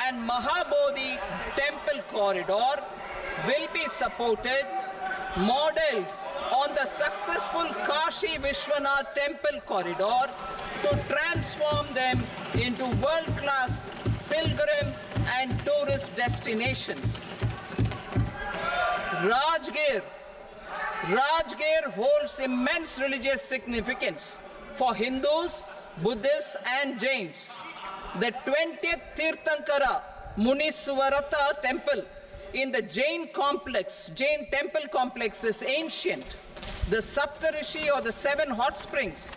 and Mahabodhi Temple Corridor will be supported, modeled on the successful Kashi Vishwanath Temple Corridor to transform them into world-class pilgrim and tourist destinations. Rajgir holds immense religious significance for Hindus, Buddhists, and Jains. The 20th Tirthankara Muniswarata temple in the Jain temple complex is ancient. The Saptarishi, or the 7 hot springs,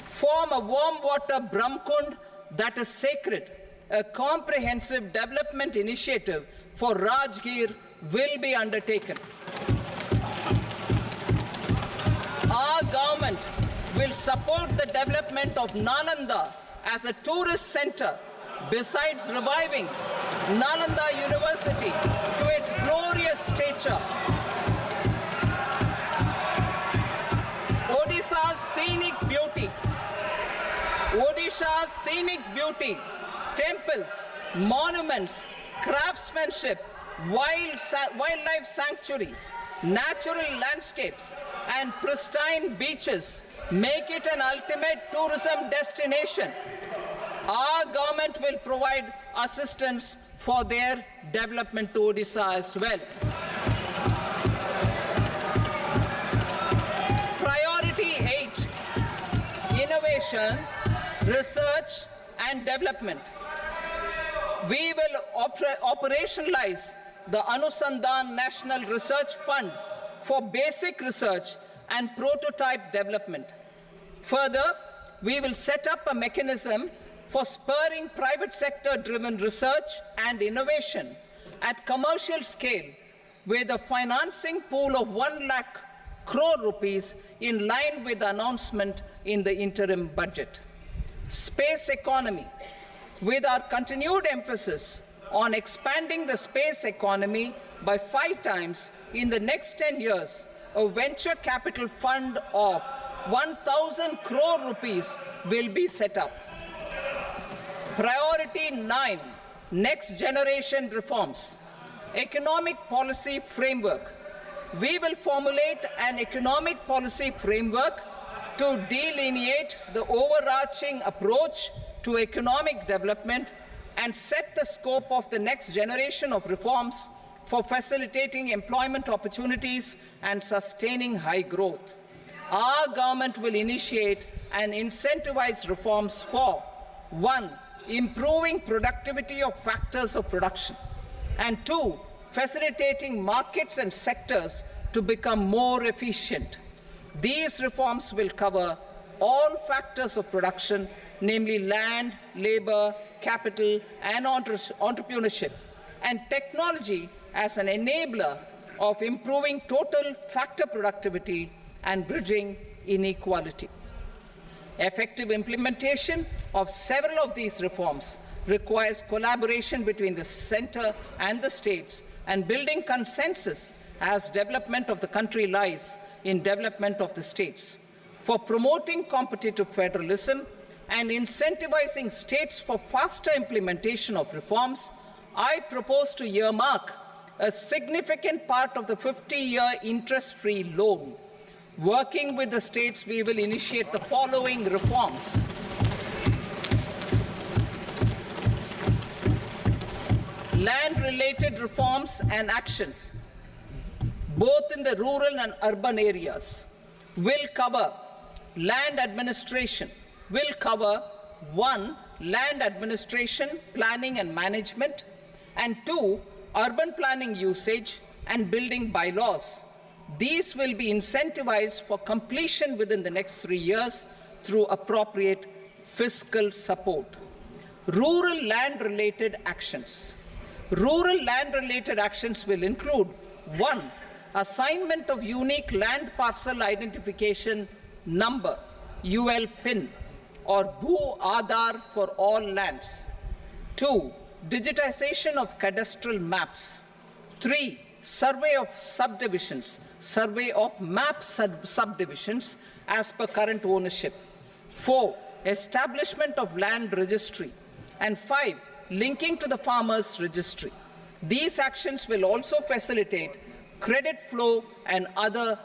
form a warm water Brahmkund that is sacred. A comprehensive development initiative for Rajgir will be undertaken. Our government will support the development of Nalanda as a tourist center, besides reviving Nalanda University to its glorious stature. Odisha's scenic beauty, temples, monuments, craftsmanship, wildlife sanctuaries, natural landscapes, and pristine beaches make it an ultimate tourism destination. Our government will provide assistance for their development to Odisha as well. Priority 8, innovation, research and development. We will operationalize the Anusandhan National Research Fund for basic research and prototype development. Further, we will set up a mechanism for spurring private sector-driven research and innovation at commercial scale, with a financing pool of 1 lakh crore rupees in line with the announcement in the interim budget. Space economy. With our continued emphasis on expanding the space economy by 5 times in the next 10 years, a venture capital fund of 1,000 crore rupees will be set up. Priority 9, next generation reforms. Economic policy framework. We will formulate an economic policy framework to delineate the overarching approach to economic development and set the scope of the next generation of reforms for facilitating employment opportunities and sustaining high growth. Our government will initiate and incentivize reforms for 1. Improving productivity of factors of production, and 2. Facilitating markets and sectors to become more efficient. These reforms will cover all factors of production, namely land, labor, capital, and entrepreneurship, and technology as an enabler of improving total factor productivity and bridging inequality. Effective implementation of several of these reforms requires collaboration between the center and the states, and building consensus as development of the country lies in development of the states. For promoting competitive federalism and incentivizing states for faster implementation of reforms, I propose to earmark a significant part of the 50-year interest-free loan. Working with the states, we will initiate the following reforms. Land-related reforms and actions, both in the rural and urban areas, will cover land administration, will cover 1. Land administration, planning and management, and 2. Urban planning usage and building bylaws. These will be incentivized for completion within the next 3 years through appropriate fiscal support. Rural land-related actions. Rural land-related actions will include 1. Assignment of unique land parcel identification number, UL PIN, or Bhu Aadhaar for all lands. 2. Digitization of cadastral maps. 3. Survey of subdivisions, survey of map subdivisions as per current ownership. 4. Establishment of land registry. And 5. Linking to the farmers registry. These actions will also facilitate credit flow and other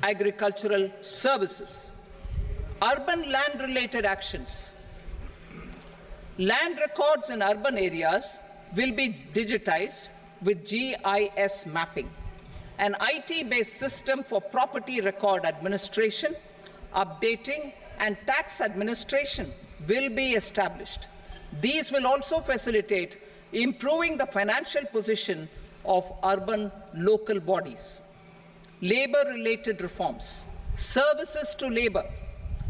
agricultural services. Urban land-related actions. Land records in urban areas will be digitized with GIS mapping. An IT-based system for property record administration, updating, and tax administration will be established. These will also facilitate improving the financial position of urban local bodies. Labor-related reforms. Services to labor.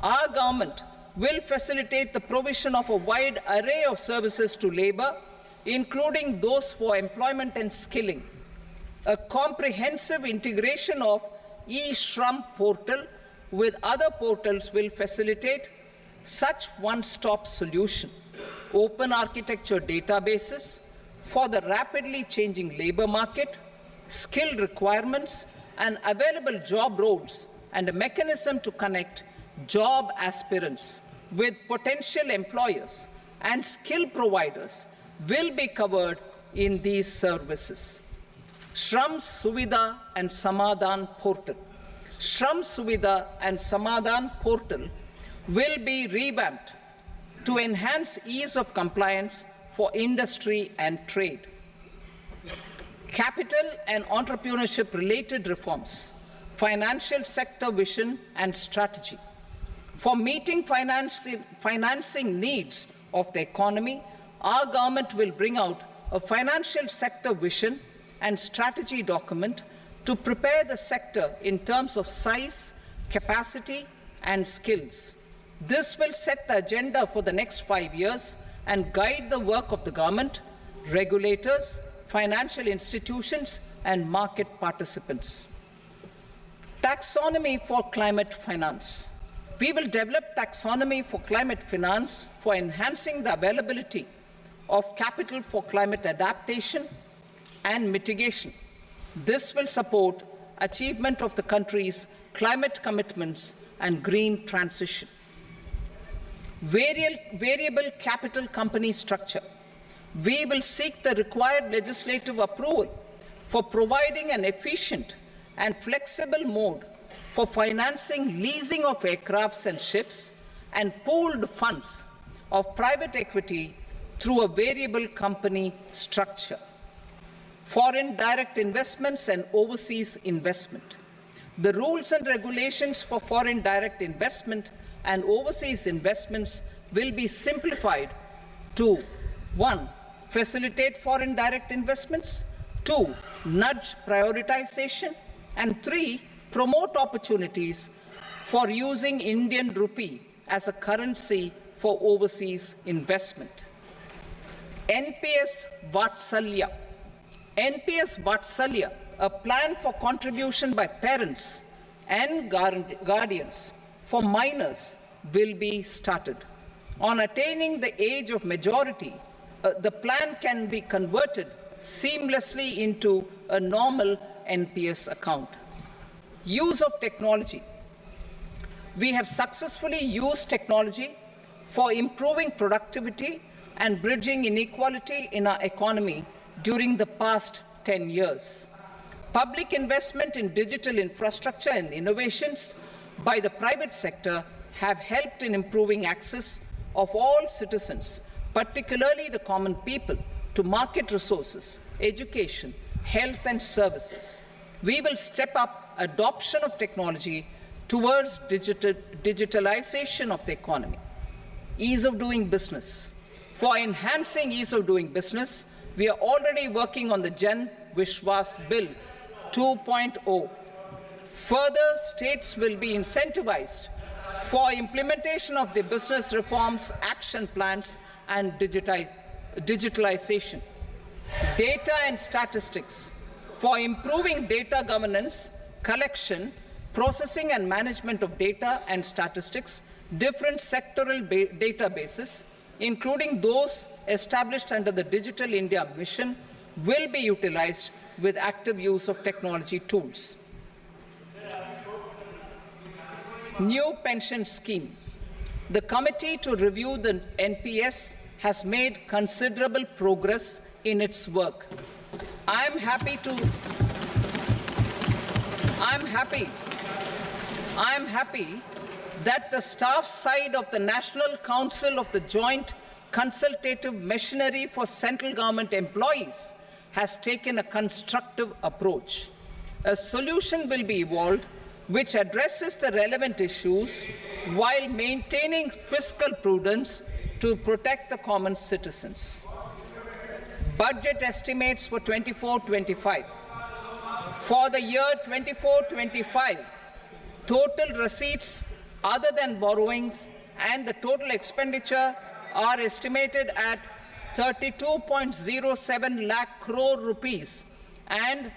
Our government will facilitate the provision of a wide array of services to labor, including those for employment and skilling. A comprehensive integration of e-Shram portal with other portals will facilitate such one-stop solution. Open architecture databases for the rapidly changing labor market, skill requirements, and available job roles, and a mechanism to connect job aspirants with potential employers and skill providers will be covered in these services. Shram Suvidha and Samadhan portal. Shram Suvidha and Samadhan portal will be revamped to enhance ease of compliance for industry and trade. Capital and entrepreneurship related reforms, financial sector vision and strategy. For meeting financing needs of the economy, our government will bring out a financial sector vision and strategy document to prepare the sector in terms of size, capacity, and skills. This will set the agenda for the next 5 years and guide the work of the government, regulators, financial institutions, and market participants. Taxonomy for climate finance. We will develop taxonomy for climate finance for enhancing the availability of capital for climate adaptation and mitigation. This will support achievement of the country's climate commitments and green transition. Variable capital company structure. We will seek the required legislative approval for providing an efficient and flexible mode for financing leasing of aircrafts and ships and pooled funds of private equity through a variable company structure. Foreign direct investments and overseas investment. The rules and regulations for foreign direct investment and overseas investments will be simplified to 1. Facilitate foreign direct investments, 2. Nudge prioritization, and 3. Promote opportunities for using Indian rupee as a currency for overseas investment. NPS Vatsalya. NPS Vatsalya, a plan for contribution by parents and guardians for minors, will be started. On attaining the age of majority, the plan can be converted seamlessly into a normal NPS account. Use of technology. We have successfully used technology for improving productivity and bridging inequality in our economy during the past 10 years. Public investment in digital infrastructure and innovations by the private sector have helped in improving access of all citizens, particularly the common people, to market resources, education, health and services. We will step up adoption of technology towards digitalization of the economy. Ease of doing business. For enhancing ease of doing business, we are already working on the Jan Vishwas Bill 2.0. Further, states will be incentivized for implementation of the business reforms, action plans, and digitalization. Data and statistics. For improving data governance, collection, processing and management of data and statistics, different sectoral databases, including those established under the Digital India Mission, will be utilized with active use of technology tools. New pension scheme. The committee to review the NPS has made considerable progress in its work. I am happy that the staff side of the National Council of the Joint Consultative Machinery for Central Government Employees has taken a constructive approach. A solution will be evolved which addresses the relevant issues while maintaining fiscal prudence to protect the common citizens. Budget estimates for 24-25. For the year 24-25, total receipts other than borrowings and the total expenditure are estimated at 32.07 lakh crore rupees and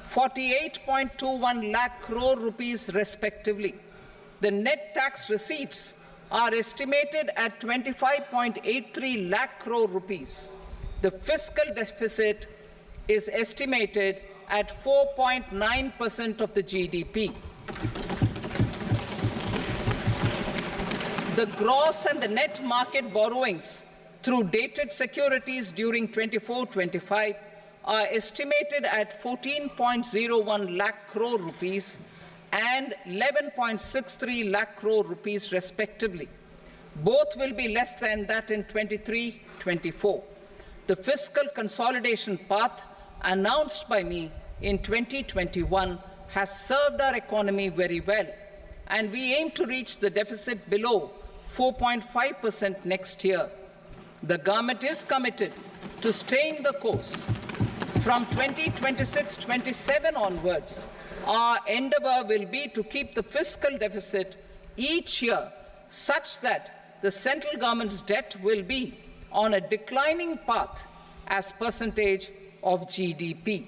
48.21 lakh crore rupees respectively. The net tax receipts are estimated at 25.83 lakh crore rupees. The fiscal deficit is estimated at 4.9% of the GDP. The gross and the net market borrowings through dated securities during 24-25 are estimated at 14.01 lakh crore rupees and 11.63 lakh crore rupees respectively. Both will be less than that in 23-24. The fiscal consolidation path announced by me in 2021 has served our economy very well, and we aim to reach the deficit below 4.5% next year. The government is committed to staying the course. From 2026-27 onwards, our endeavor will be to keep the fiscal deficit each year such that the central government's debt will be on a declining path as percentage of GDP.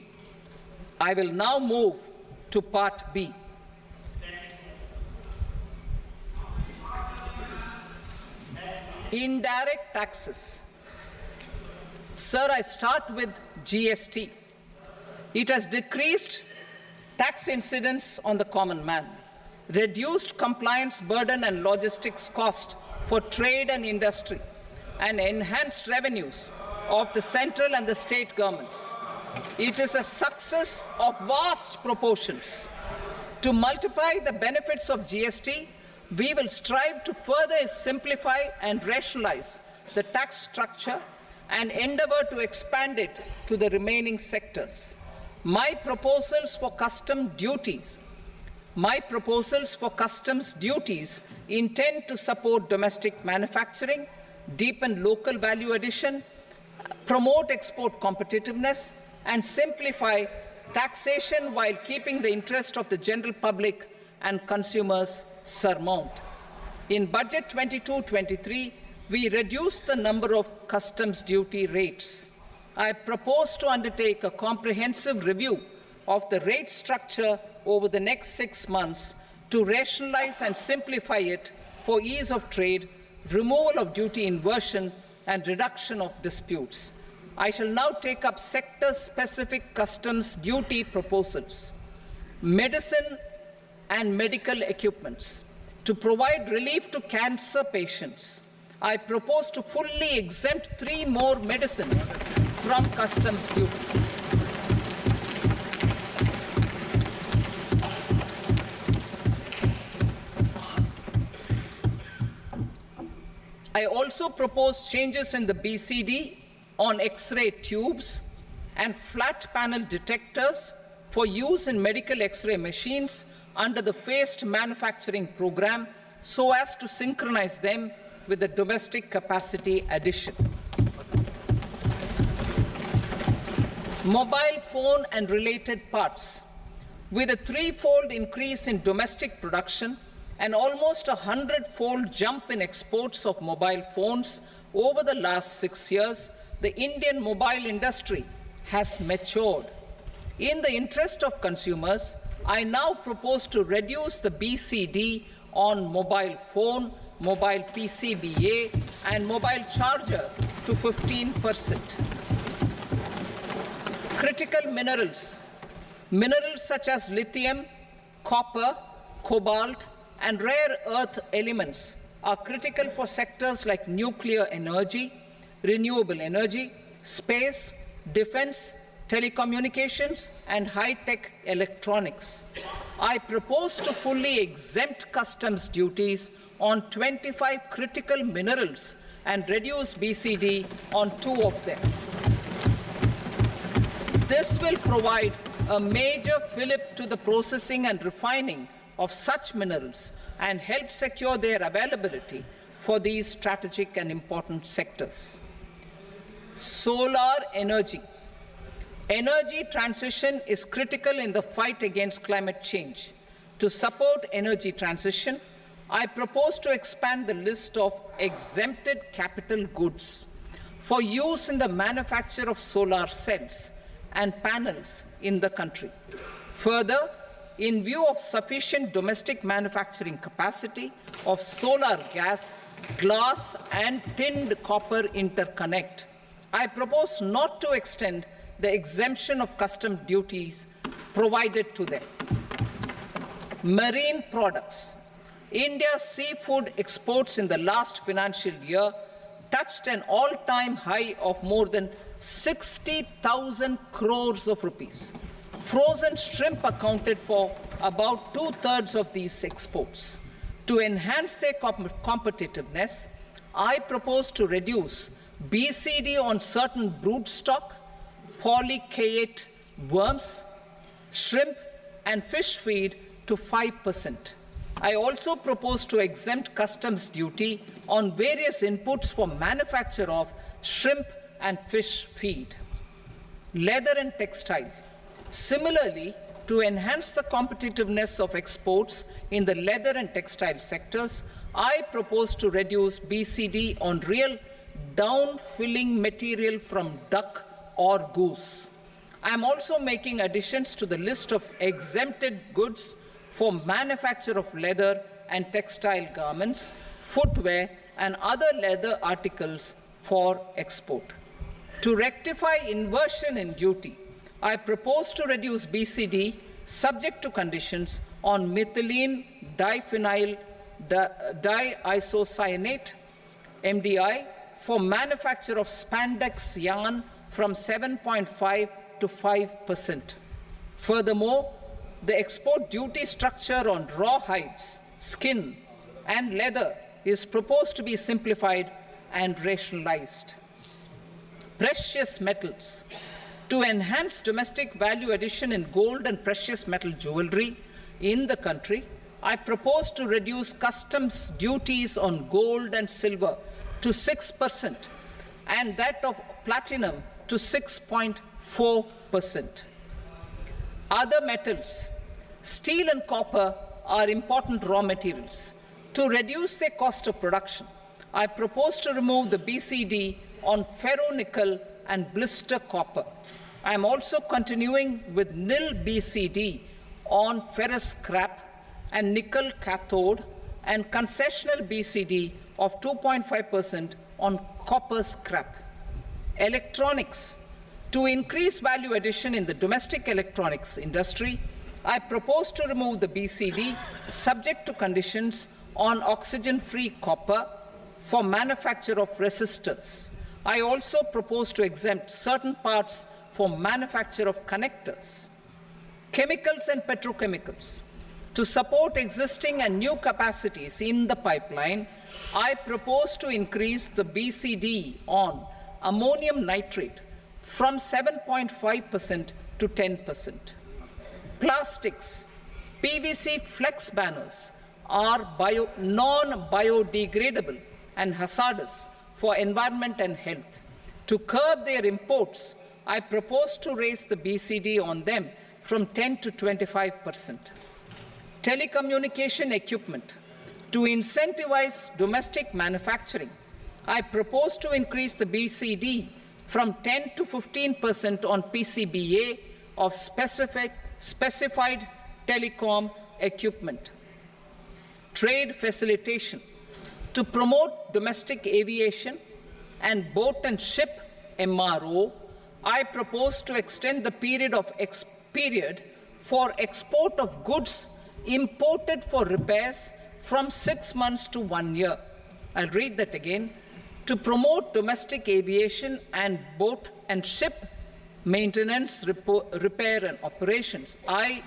I will now move to Part B. Indirect taxes. Sir, I start with GST. It has decreased tax incidence on the common man, reduced compliance burden and logistics cost for trade and industry, and enhanced revenues of the central and the state governments. It is a success of vast proportions. To multiply the benefits of GST, we will strive to further simplify and rationalize the tax structure and endeavor to expand it to the remaining sectors. My proposals for custom duties My proposals for customs duties intend to support domestic manufacturing, deepen local value addition, promote export competitiveness, and simplify taxation while keeping the interest of the general public and consumers surmount. In Budget 22-23, we reduced the number of customs duty rates. I propose to undertake a comprehensive review of the rate structure over the next 6 months to rationalize and simplify it for ease of trade, removal of duty inversion, and reduction of disputes. I shall now take up sector-specific customs duty proposals. Medicine and medical equipments. To provide relief to cancer patients, I propose to fully exempt 3 more medicines from customs duties. I also propose changes in the BCD on X-ray tubes and flat panel detectors for use in medical X-ray machines under the phased manufacturing program so as to synchronize them with the domestic capacity addition. Mobile phone and related parts. With a 3-fold increase in domestic production and almost a 100-fold jump in exports of mobile phones over the last 6 years, the Indian mobile industry has matured. In the interest of consumers, I now propose to reduce the BCD on mobile phone, mobile PCBA, and mobile charger to 15%. Critical minerals. Minerals such as lithium, copper, cobalt, and rare earth elements are critical for sectors like nuclear energy, renewable energy, space, defense, telecommunications, and high-tech electronics. I propose to fully exempt customs duties on 25 critical minerals and reduce BCD on 2 of them. This will provide a major fillip to the processing and refining of such minerals and help secure their availability for these strategic and important sectors. Solar energy. Energy transition is critical in the fight against climate change. To support energy transition, I propose to expand the list of exempted capital goods for use in the manufacture of solar cells and panels in the country. Further, in view of sufficient domestic manufacturing capacity of solar gas, glass, and tinned copper interconnect, I propose not to extend the exemption of custom duties provided to them. Marine products. India's seafood exports in the last financial year touched an all-time high of more than 60,000 crores of rupees. Frozen shrimp accounted for about 2/3 of these exports. To enhance their competitiveness, I propose to reduce BCD on certain broodstock, polychaete worms, shrimp, and fish feed to 5%. I also propose to exempt customs duty on various inputs for manufacture of shrimp and fish feed. Leather and textile. Similarly, to enhance the competitiveness of exports in the leather and textile sectors, I propose to reduce BCD on real down-filling material from duck or goose. I am also making additions to the list of exempted goods for manufacture of leather and textile garments, footwear, and other leather articles for export. To rectify inversion in duty, I propose to reduce BCD subject to conditions on methylene diphenyl diisocyanate, MDI, for manufacture of spandex yarn from 7.5 to 5%. Furthermore, the export duty structure on raw hides, skin, and leather is proposed to be simplified and rationalized. Precious metals. To enhance domestic value addition in gold and precious metal jewelry, in the country, I propose to reduce customs duties on gold and silver to 6% and that of platinum to 6.4%. Other metals, steel and copper, are important raw materials. To reduce their cost of production, I propose to remove the BCD on ferronickel and blister copper. I am also continuing with nil BCD on ferrous scrap and nickel cathode and concessional BCD of 2.5% on copper scrap. Electronics. To increase value addition in the domestic electronics industry, I propose to remove the BCD subject to conditions on oxygen-free copper for manufacture of resistors. I also propose to exempt certain parts for manufacture of connectors. Chemicals and petrochemicals. To support existing and new capacities in the pipeline, I propose to increase the BCD on ammonium nitrate from 7.5% to 10%. Plastics. PVC flex banners are non-biodegradable and hazardous for environment and health. To curb their imports, I propose to raise the BCD on them from 10 to 25%. Telecommunication equipment. To incentivize domestic manufacturing, I propose to increase the BCD from 10 to 15% on PCBA of specified telecom equipment. Trade facilitation. To promote domestic aviation and boat and ship MRO, I propose to extend the period for export of goods imported for repairs from 6 months to 1 year. I'll read that again. To promote domestic aviation and boat and ship maintenance, repair and operations, I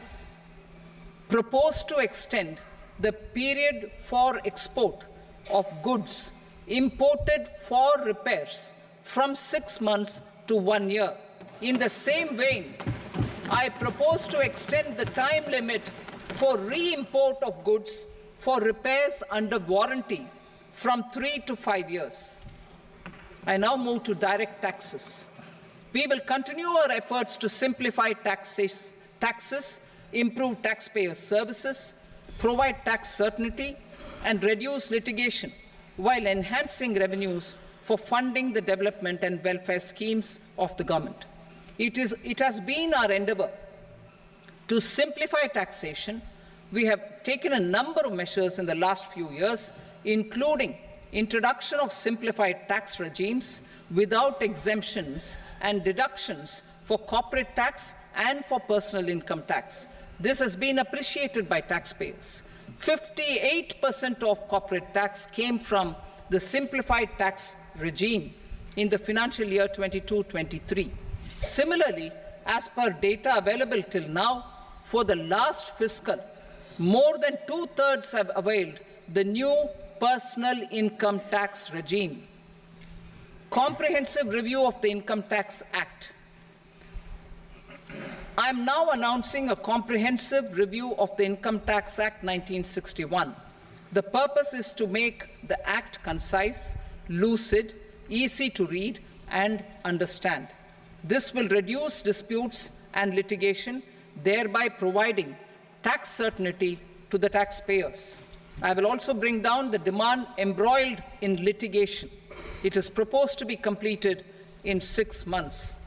propose to extend the period for export of goods imported for repairs from 6 months to 1 year. In the same vein, I propose to extend the time limit for re-import of goods for repairs under warranty from 3 to 5 years. I now move to direct taxes. We will continue our efforts to simplify taxes, improve taxpayer services, provide tax certainty, and reduce litigation while enhancing revenues for funding the development and welfare schemes of the government. It has been our endeavor to simplify taxation. We have taken a number of measures in the last few years, including introduction of simplified tax regimes without exemptions and deductions for corporate tax and for personal income tax. This has been appreciated by taxpayers. 58% of corporate tax came from the simplified tax regime in the financial year 22-23. Similarly, as per data available till now, for the last fiscal, more than 2/3 have availed the new personal income tax regime. Comprehensive review of the Income Tax Act. I am now announcing a comprehensive review of the Income Tax Act 1961. The purpose is to make the Act concise, lucid, easy to read and understand. This will reduce disputes and litigation, thereby providing tax certainty to the taxpayers. I will also bring down the demand embroiled in litigation. It is proposed to be completed in 6 months.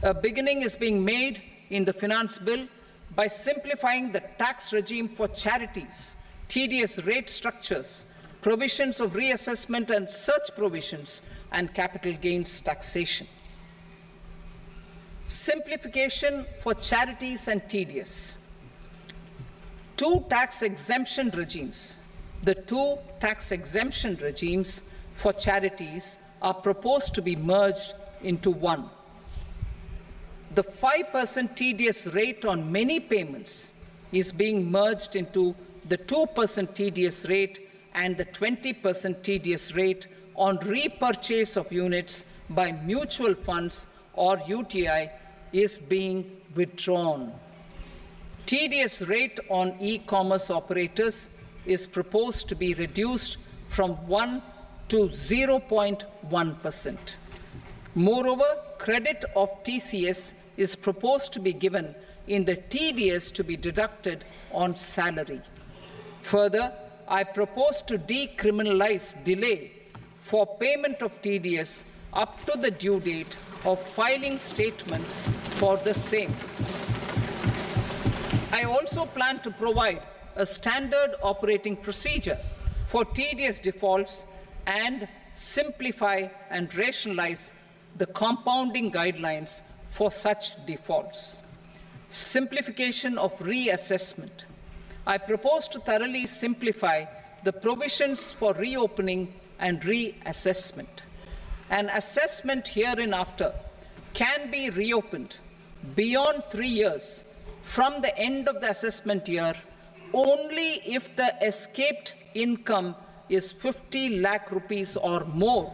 A beginning is being made in the Finance Bill by simplifying the tax regime for charities, tedious rate structures, provisions of reassessment and such provisions, and capital gains taxation. Simplification for charities and tedious. Two tax exemption regimes. The two tax exemption regimes for charities are proposed to be merged into one. The 5% tedious rate on many payments is being merged into the 2% tedious rate, and the 20% tedious rate on repurchase of units by mutual funds or UTI is being withdrawn. TDS rate on e-commerce operators is proposed to be reduced from 1 to 0.1%. Moreover, credit of TCS is proposed to be given in the TDS to be deducted on salary. Further, I propose to decriminalize delay for payment of TDS up to the due date of filing statement for the same. I also plan to provide a standard operating procedure for TDS defaults and simplify and rationalize the compounding guidelines for such defaults. Simplification of reassessment. I propose to thoroughly simplify the provisions for reopening and reassessment. An assessment hereinafter can be reopened beyond 3 years from the end of the assessment year only if the escaped income is 50 lakh rupees or more,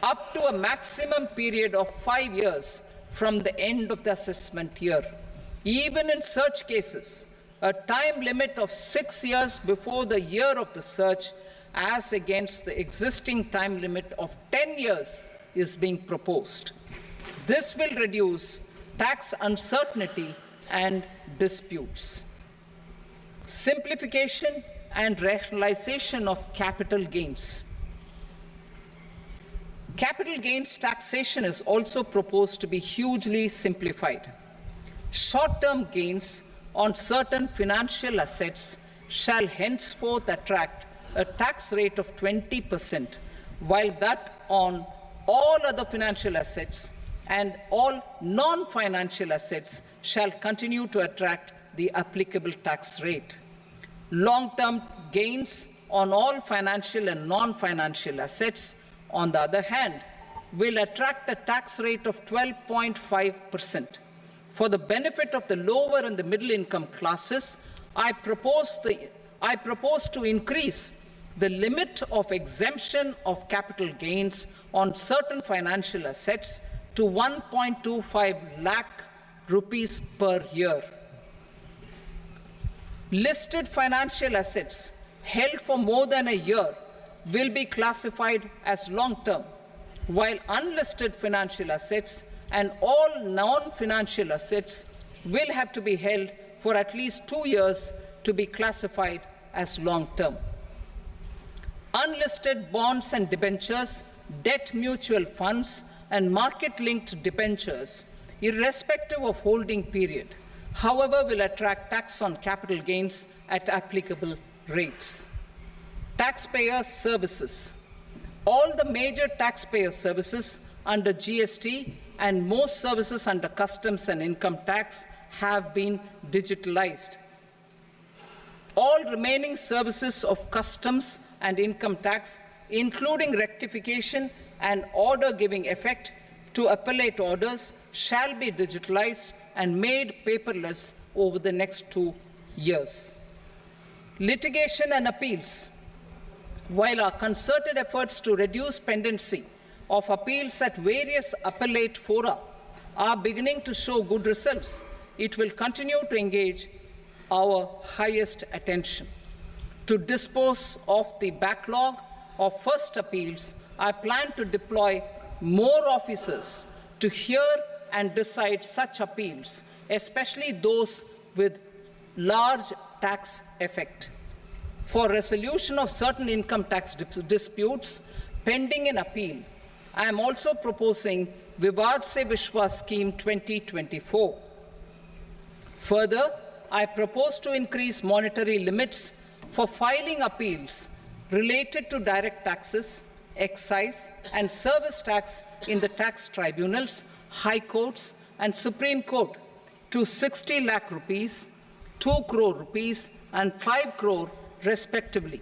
up to a maximum period of 5 years from the end of the assessment year. Even in such cases, a time limit of 6 years before the year of the search, as against the existing time limit of 10 years, is being proposed. This will reduce tax uncertainty and disputes. Simplification and rationalization of capital gains. Capital gains taxation is also proposed to be hugely simplified. Short-term gains on certain financial assets shall henceforth attract a tax rate of 20%, while that on all other financial assets and all non-financial assets shall continue to attract the applicable tax rate. Long-term gains on all financial and non-financial assets, on the other hand, will attract a tax rate of 12.5%. For the benefit of the lower and the middle income classes, I propose to increase the limit of exemption of capital gains on certain financial assets to 1.25 lakh rupees per year. Listed financial assets held for more than a year will be classified as long-term, while unlisted financial assets and all non-financial assets will have to be held for at least 2 years to be classified as long-term. Unlisted bonds and debentures, debt mutual funds, and market-linked debentures, irrespective of holding period, however, will attract tax on capital gains at applicable rates. Taxpayer services. All the major taxpayer services under GST and most services under customs and income tax have been digitalized. All remaining services of customs and income tax, including rectification and order giving effect to appellate orders, shall be digitalized and made paperless over the next 2 years. Litigation and appeals. While our concerted efforts to reduce pendency of appeals at various appellate fora are beginning to show good results, it will continue to engage our highest attention. To dispose of the backlog of first appeals, I plan to deploy more officers to hear and decide such appeals, especially those with large tax effect. For resolution of certain income tax disputes pending in appeal, I am also proposing Vivad Se Vishwas Scheme 2024. Further, I propose to increase monetary limits for filing appeals related to direct taxes, excise, and service tax in the tax tribunals, high courts, and Supreme Court to 60 lakh rupees, 2 crore rupees, and 5 crore respectively.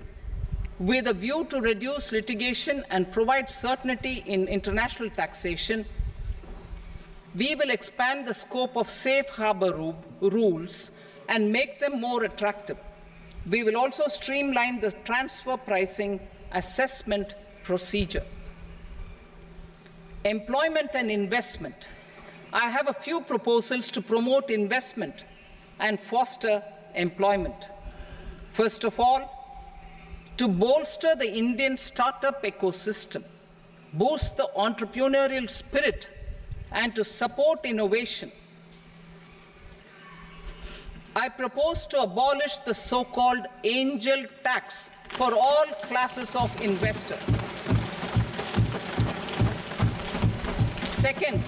With a view to reduce litigation and provide certainty in international taxation, we will expand the scope of safe harbor rules and make them more attractive. We will also streamline the transfer pricing assessment procedure. Employment and investment. I have a few proposals to promote investment and foster employment. First of all, to bolster the Indian startup ecosystem, boost the entrepreneurial spirit, and to support innovation, I propose to abolish the so-called angel tax for all classes of investors. Second,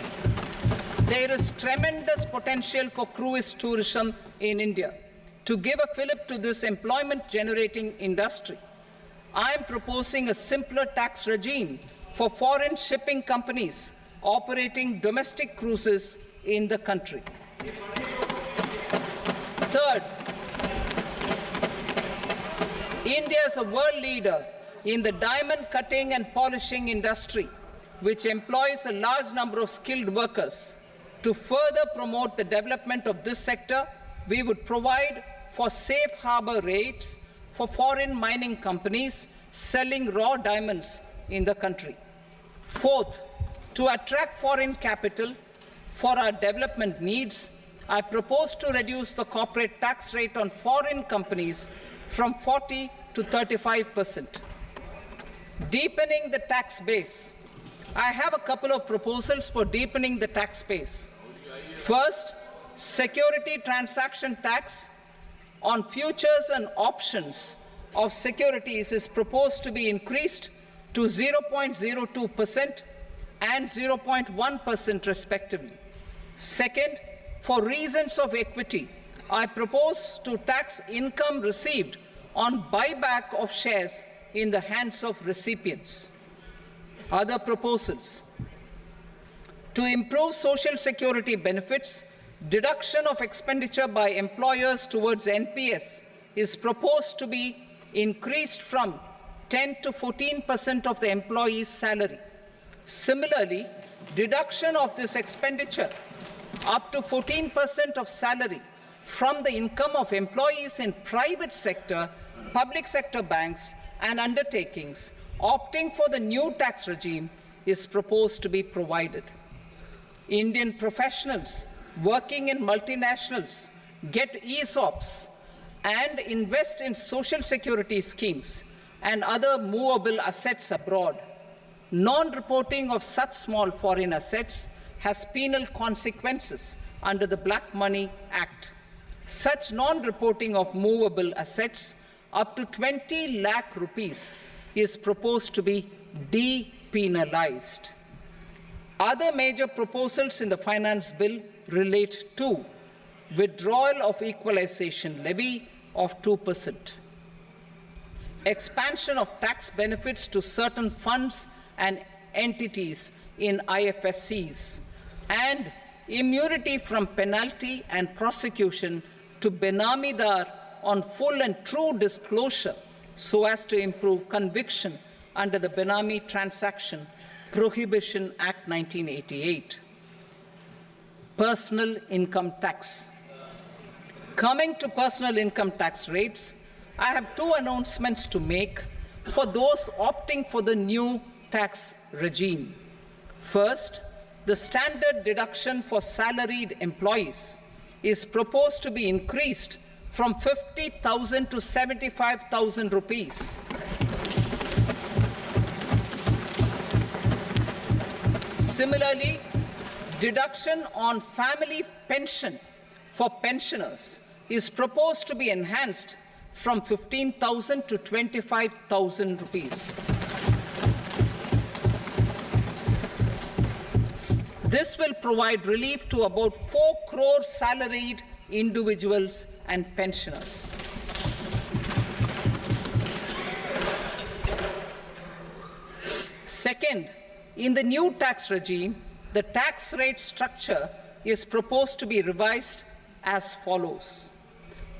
there is tremendous potential for cruise tourism in India. To give a fillip to this employment-generating industry, I am proposing a simpler tax regime for foreign shipping companies operating domestic cruises in the country. Third, India is a world leader in the diamond cutting and polishing industry, which employs a large number of skilled workers. To further promote the development of this sector, we would provide for safe harbor rates for foreign mining companies selling raw diamonds in the country. Fourth, to attract foreign capital for our development needs, I propose to reduce the corporate tax rate on foreign companies from 40 to 35%. Deepening the tax base. I have a couple of proposals for deepening the tax base. First, security transaction tax on futures and options of securities is proposed to be increased to 0.02% and 0.1% respectively. Second, for reasons of equity, I propose to tax income received on buyback of shares in the hands of recipients. Other proposals. To improve social security benefits, deduction of expenditure by employers towards NPS is proposed to be increased from 10 to 14% of the employee's salary. Similarly, deduction of this expenditure up to 14% of salary from the income of employees in private sector, public sector banks and undertakings opting for the new tax regime is proposed to be provided. Indian professionals working in multinationals get ESOPs and invest in social security schemes and other movable assets abroad. Non-reporting of such small foreign assets has penal consequences under the Black Money Act. Such non-reporting of movable assets up to 20 lakh rupees is proposed to be depenalized. Other major proposals in the finance bill relate to withdrawal of equalization levy of 2%, expansion of tax benefits to certain funds and entities in IFSCs, and immunity from penalty and prosecution to Benamidar on full and true disclosure so as to improve conviction under the Benami Transaction Prohibition Act 1988. Personal income tax. Coming to personal income tax rates, I have two announcements to make for those opting for the new tax regime. First, the standard deduction for salaried employees is proposed to be increased from 50,000 to 75,000 rupees. Similarly, deduction on family pension for pensioners is proposed to be enhanced from 15,000 to 25,000 rupees. This will provide relief to about 4 crore salaried individuals and pensioners. Second, in the new tax regime, the tax rate structure is proposed to be revised as follows: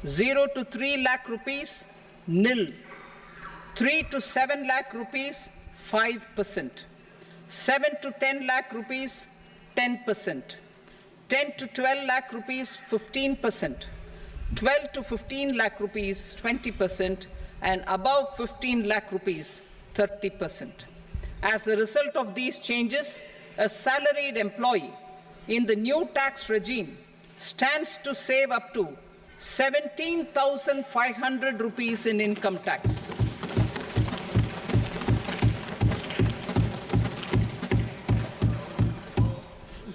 0 to 3 lakh rupees, nil; 3 to 7 lakh rupees, 5%; 7 to 10 lakh rupees, 10%; 10 to 12 lakh rupees, 15%; 12 to 15 lakh rupees, 20%; and above 15 lakh rupees, 30%. As a result of these changes, a salaried employee in the new tax regime stands to save up to 17,500 rupees in income tax.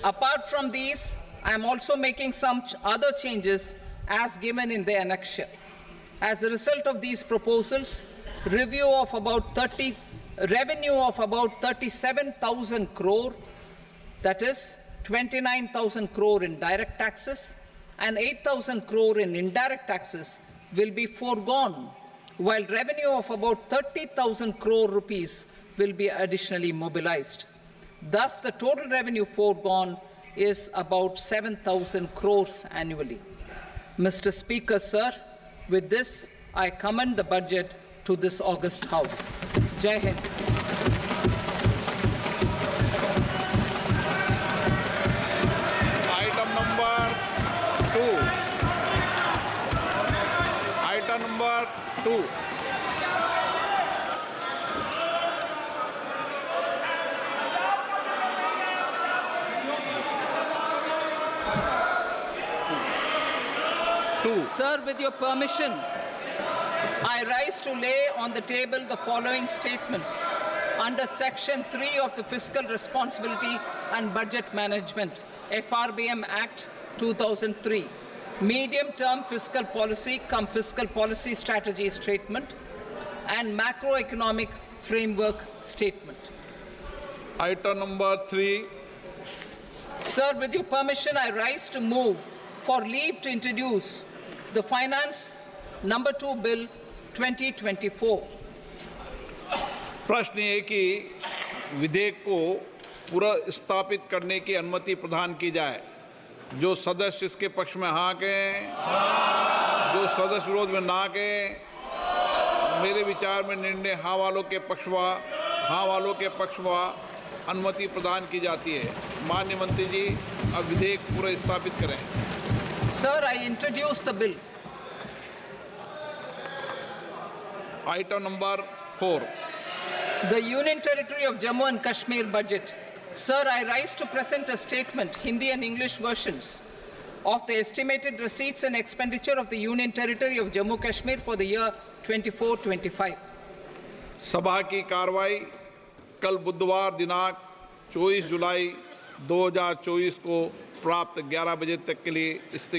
Apart from these, I am also making some other changes as given in the annexure. As a result of these proposals, revenue of about 37,000 crore, that is 29,000 crore in direct taxes and 8,000 crore in indirect taxes will be foregone, while revenue of about 30,000 crore rupees will be additionally mobilized. Thus, the total revenue foregone is about 7,000 crores annually. Mr. Speaker, sir, with this, I commend the budget to this august House. Jai Hind. Item number 2. Item number 2. Sir, with your permission, I rise to lay on the table the following statements under Section 3 of the Fiscal Responsibility and Budget Management, FRBM Act 2003, Medium-Term Fiscal Policy cum Fiscal Policy Strategy Statement, and Macroeconomic Framework Statement. Item number 3. Sir, with your permission, I rise to move for leave to introduce the Finance Number 2 Bill 2024. प्रश्न ये कि विधेयक को पुनर्स्थापित करने की अनुमति प्रदान की जाए। जो सदस्य इसके पक्ष में हाँ कहें, जो सदस्य विरोध में ना कहें। मेरे विचार में निर्णय हाँ वालों के पक्ष में अनुमति प्रदान की जाती है। माननीय मंत्री जी, अब विधेयक पुनर्स्थापित करें। Sir, I introduce the bill. Item number 4. The Union Territory of Jammu and Kashmir budget. Sir, I rise to present a statement, Hindi and English versions, of the estimated receipts and expenditure of the Union Territory of Jammu and Kashmir for the year 24-25. सभा की कार्रवाई कल बुधवार दिनांक 24 जुलाई 2024 को प्राप्त 11 बजे तक के लिए स्थगित